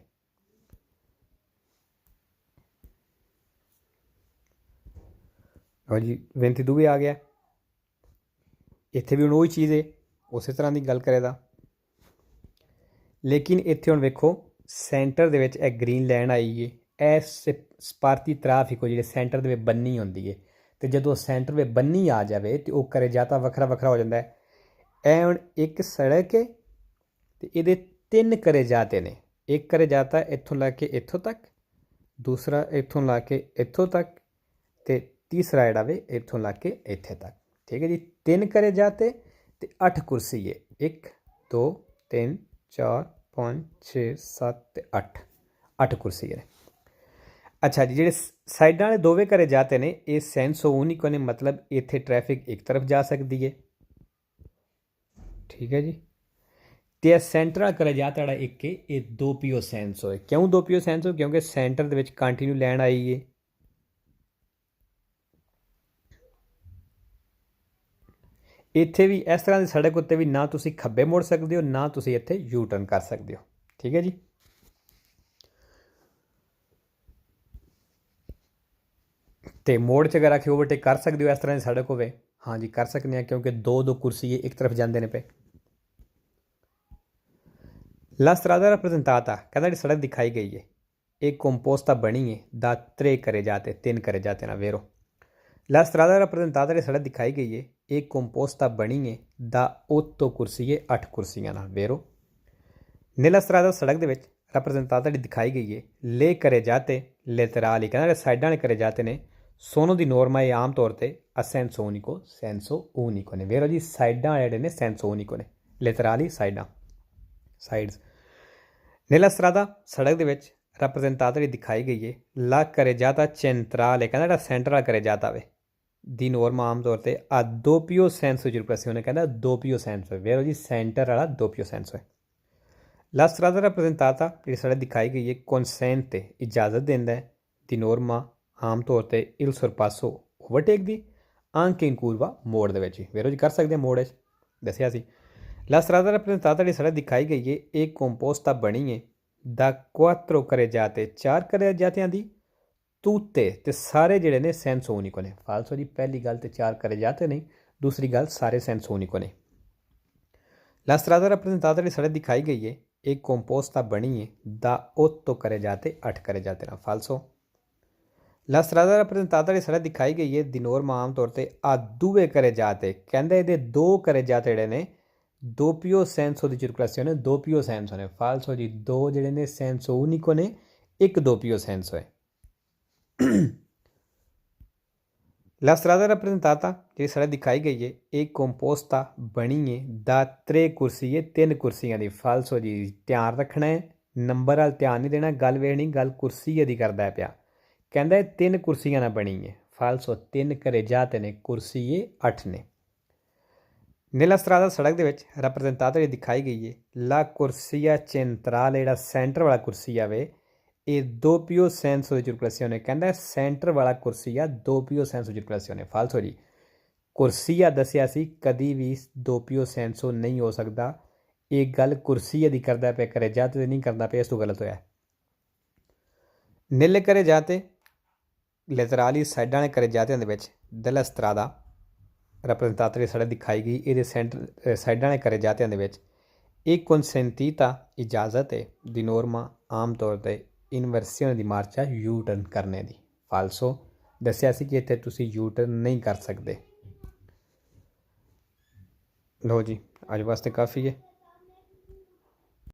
और जी 22 आ गया, इत्थे भी हुण वही चीज़ है उस तरह की गल करे दा, लेकिन इत्थे हुण वेखो सेंटर दे विच एक ग्रीन लैन आई है ऐ सपारती ट्रैफिक जिहड़े सेंटर दे बन्नी होंदी है तो जदों सेंटर में बन्नी आ जाए तो वह करे जाता वखरा वखरा हो जाता है। ए हुण एक सड़क है तो ये 3 करे जाते ने, एक करे जाता इत्थों ला के इत्थों तक, दूसरा इत्थों ला के इत्थों तक तो तीसरा जिहड़ा वे इत्थों ला के इत्थे तक। ठीक है जी। 3 करे जाते तो 8 कुर्सी है, 1 2 3 4 5 6 7 8 8 कुर्सी है। अच्छा जी ਜਿਹੜੇ ਸਾਈਡਾਂ ਵਾਲੇ ਦੋਵੇਂ ਘਰੇ ਜਾਤੇ ਨੇ ਇਹ ਸੈਂਸੋ ਊਨਿਕੋ ਨੇ मतलब ਇੱਥੇ ट्रैफिक एक तरफ जा सकती है। ठीक है जी। तो सेंटर वाला घरे जाता ਜਿਹੜਾ ਇੱਕ ਹੈ ਇਹ 2 ਪੀਓ ਸੈਂਸੋ है। क्यों 2 ਪੀਓ ਸੈਂਸੋ? क्योंकि सेंटर ਦੇ ਵਿੱਚ ਕੰਟੀਨਿਊ ਲਾਈਨ आई है। ਇੱਥੇ ਵੀ ਇਸ ਤਰ੍ਹਾਂ ਦੀ ਸੜਕ ਉੱਤੇ ਵੀ ਨਾ ਤੁਸੀਂ ਖੱਬੇ ਮੁੜ ਸਕਦੇ ਹੋ ਨਾ ਤੁਸੀਂ ਇੱਥੇ ਯੂ ਟਰਨ ਕਰ ਸਕਦੇ ਹੋ। ਠੀਕ ਹੈ ਜੀ। तो मोड़ च अगर आखिर ओवरटेक कर सकते हो इस तरह की सड़क होवे, हाँ जी कर सकते हैं क्योंकि 2 कुर्सी एक तरफ जाते हैं पे। ला स्त्रादा रैप्रजेंटाता कहता जी सड़क दिखाई गई है एक कंपोस्टा बनी है दा 3 करे जाते 3 करे जाते ना। वेरो ला स्त्रादा रैप्रजेंटाता जी सड़क दिखाई गई है एक composta बनी है दा 8 कुर्सी 8 कुर्सियां नाल वेरो नीला स्त्रादा सड़क दे विच rappresentata ਜਿਹੜੀ ਦਿਖਾਈ ਗਈ ਹੈ ले करे जाते लेतराली ਕਹਿੰਦਾ ਸਾਈਡਾਂ ਵਾਲੇ करे जाते ਨੇ ਸੋਨੋ ਦੀ ਨੋਰਮਾ ਇਹ ਆਮ ਤੌਰ ਤੇ ਅਸੈਂਸੋ ਉਨਿਕੋ ਨੇ ਵੇਰੋ ਜੀ ਸਾਈਡਾਂ ਵਾਲੇ ਜਿਹੜੇ ਨੇ ਸੈਂਸੋ ਉਨਿਕੋ ਨੇ ਲੈਤਰਾਲੀ ਸਾਈਡਸ ਨੀਲਾ ਸਟਰਾਦਾ ਸੜਕ ਦੇ ਵਿੱਚ rappresentata ਜਿਹੜੀ ਦਿਖਾਈ ਗਈ ਹੈ ਲਾ ਕਰੇ ਜਾਤਾ ਚੈਂਟਰਾਲੇ ਕਹਿੰਦਾ ਜਿਹੜਾ ਸੈਂਟਰ ਵਾਲਾ ਕਰੇ ਜਾਤਾ ਵੇ ਦੀ ਨੋਰਮਾ ਆਮ ਤੌਰ ਤੇ ਆ ਦੋਪੀਓ ਸੈਂਸੋ ਜੁਰਪ੍ਰੈਸਿਓਨੇ ਕਹਿੰਦਾ ਦੋਪੀਓ ਸੈਂਸੋ ਵੇਰੋ ਜੀ ਸੈਂਟਰ ਵਾਲਾ ਦੋਪੀਓ ਸੈਂਸੋ ਹੈ La strada rappresentata ਜਿਹੜੀ ਸੜਕ ਦਿਖਾਈ ਗਈ ਹੈ consente ਇਜਾਜ਼ਤ ਦਿੰਦਾ ਹੈ ਦੀ ਨੋਰਮਾ ਆਮ ਤੌਰ ਤੇ il sorpasso overtake the anche in curva ਮੋੜ ਦੇ ਵਿੱਚ ਵੇਰੋ ਜੀ ਕਰ ਸਕਦੇ ਹਾਂ ਮੋੜ ਵਿੱਚ ਦੱਸਿਆ ਸੀ La strada rappresentata ਜਿਹੜੀ ਸੜਕ ਦਿਖਾਈ ਗਈ ਹੈ ਇਹ composta ਬਣੀ ਹੈ da 4 ਕਰੇ ਜਾਤੇ 4 ਕਰੇ ਜਾਤਿਆਂ ਦੀ tutte ਤੇ ਸਾਰੇ ਜਿਹੜੇ ਨੇ senso unico ਨੇ ਫਾਲਸੋ ਜੀ ਪਹਿਲੀ ਗੱਲ ਤੇ 4 ਕਰੇ ਜਾਤੇ ਨਹੀਂ ਦੂਸਰੀ ਗੱਲ ਸਾਰੇ senso unico ਨੇ La strada rappresentata ਜਿਹੜੀ ਸੜਕ ਦਿਖਾਈ ਗਈ ਹੈ एक composta बनी है da 8 करे जाते 8 करे जाते ना फाल्सो La strada rappresentata ਜਿਹੜੀ ਸੜਕ ਦਿਖਾਈ ਗਈ ਹੈ ਦੀ ਨੋਰਮਾ ਆਮ ਤੌਰ ਤੇ ਆ ਦੂਵੇ ਕਰੇ ਜਾਤੇ ਕਹਿੰਦੇ ਇਹਦੇ 2 ਕਰੇ ਜਾਤੇ ਜਿਹੜੇ ਨੇ ਦੋਪੀਓ ਸੈਂਸੋ ਦੀ ਸਰਕੂਲੇਸ਼ਨ ਦੋਪੀਓ ਸੈਂਸੋ ਨੇ ਫਾਲਸੋ ਜੀ 2 ਜਿਹੜੇ ਨੇ ਸੈਂਸੋ ਉਨਿਕੋ ਨੇ ਇੱਕ ਦੋਪੀਓ ਸੈਂਸੋ ਹੈ La strada rappresentata ਜਿਹੜੀ ਸੜਕ ਦਿਖਾਈ ਗਈ ਹੈ ਇਹ composta ਬਣੀ ਹੈ ਦਾ 3 ਕੁਰਸੀ ਹੈ 3 ਕੁਰਸੀਆਂ ਦੀ ਫਾਲਸੋ ਜੀ ਧਿਆਨ ਰੱਖਣਾ ਹੈ ਨੰਬਰ ਵਾਲ ਧਿਆਨ ਨਹੀਂ ਦੇਣਾ ਗੱਲ ਵੇਖਣੀ ਗੱਲ ਕੁਰਸੀ ਦੀ ਕਰਦਾ ਪਿਆ ਕਹਿੰਦਾ 3 ਕੁਰਸੀਆਂ ਨਾਲ ਬਣੀ ਹੈ ਫਾਲਸੋ 3 ਕਰੇ ਜਾਤੇ ਨੇ ਕੁਰਸੀ 8 ਨੇ ਨੀਲਾ ਸਟਰਾਦਾ ਸੜਕ ਦੇ ਵਿੱਚ rappresentata ਜਿਹੜੀ ਦਿਖਾਈ ਗਈ ਹੈ ਲਾ ਕੁਰਸੀਆ ਚੈਂਟਰਾਲੇ ਜਿਹੜਾ ਸੈਂਟਰ ਵਾਲਾ ਕੁਰਸੀ ਆਵੇ ਇਹ ਦੋਪੀਓ ਸੈਂਸੋ ਦੀ ਸਰਕੂਲੇਸ਼ਨ ਕਹਿੰਦਾ ਸੈਂਟਰ ਵਾਲਾ ਕੁਰਸੀਆ ਦੋਪੀਓ ਸੈਂਸੋ ਸਰਕੂਲੇਸ਼ਨ ਫਾਲਸੋ ਜੀ ਕੁਰਸੀਆ ਦੱਸਿਆ ਸੀ ਕਦੀ ਵੀ ਦੋਪੀਓ ਸੈਂਸੋ ਨਹੀਂ ਹੋ ਸਕਦਾ ਇਹ ਗੱਲ ਕੁਰਸੀਆ ਦੀ ਕਰਦਾ ਪਿਆ ਕਰੇ ਜਾਤੇ ਨਹੀਂ ਕਰਦਾ ਪਿਆ ਇਸ ਤੋਂ ਗਲਤ ਹੋਇਆ ਨੀਲੇ ਕਰੇ ਜਾਤੇ ਲੈਤਰਾਲੀ ਸਾਈਡਾਂ ਵਾਲੇ ਕਰੇ ਜਾਤਿਆਂ ਦੇ ਵਿੱਚ della strada rappresentata ਜਿਹੜੀ ਸੜਕ ਦਿਖਾਈ ਗਈ ਇਹਦੇ ਸੈਂਟਰ ਸਾਈਡਾਂ ਵਾਲੇ ਕਰੇ ਜਾਤਿਆਂ ਦੇ ਵਿੱਚ ਇਹ consentita ਇਜਾਜ਼ਤ ਹੈ ਦੀ ਨੋਰਮਾ ਆਮ ਤੌਰ ਤੇ ਇਨਵਰਸੀਅਨ ਦੀ ਮਾਰਚਾ ਯੂ ਟਰਨ ਕਰਨੇ ਦੀ ਫਾਲਸੋ ਦੱਸਿਆ ਸੀ ਕਿ ਇੱਥੇ ਤੁਸੀਂ ਯੂ ਟਰਨ ਨਹੀਂ ਕਰ ਸਕਦੇ ਲਓ ਜੀ ਅੱਜ ਵਾਸਤੇ ਕਾਫੀ ਹੈ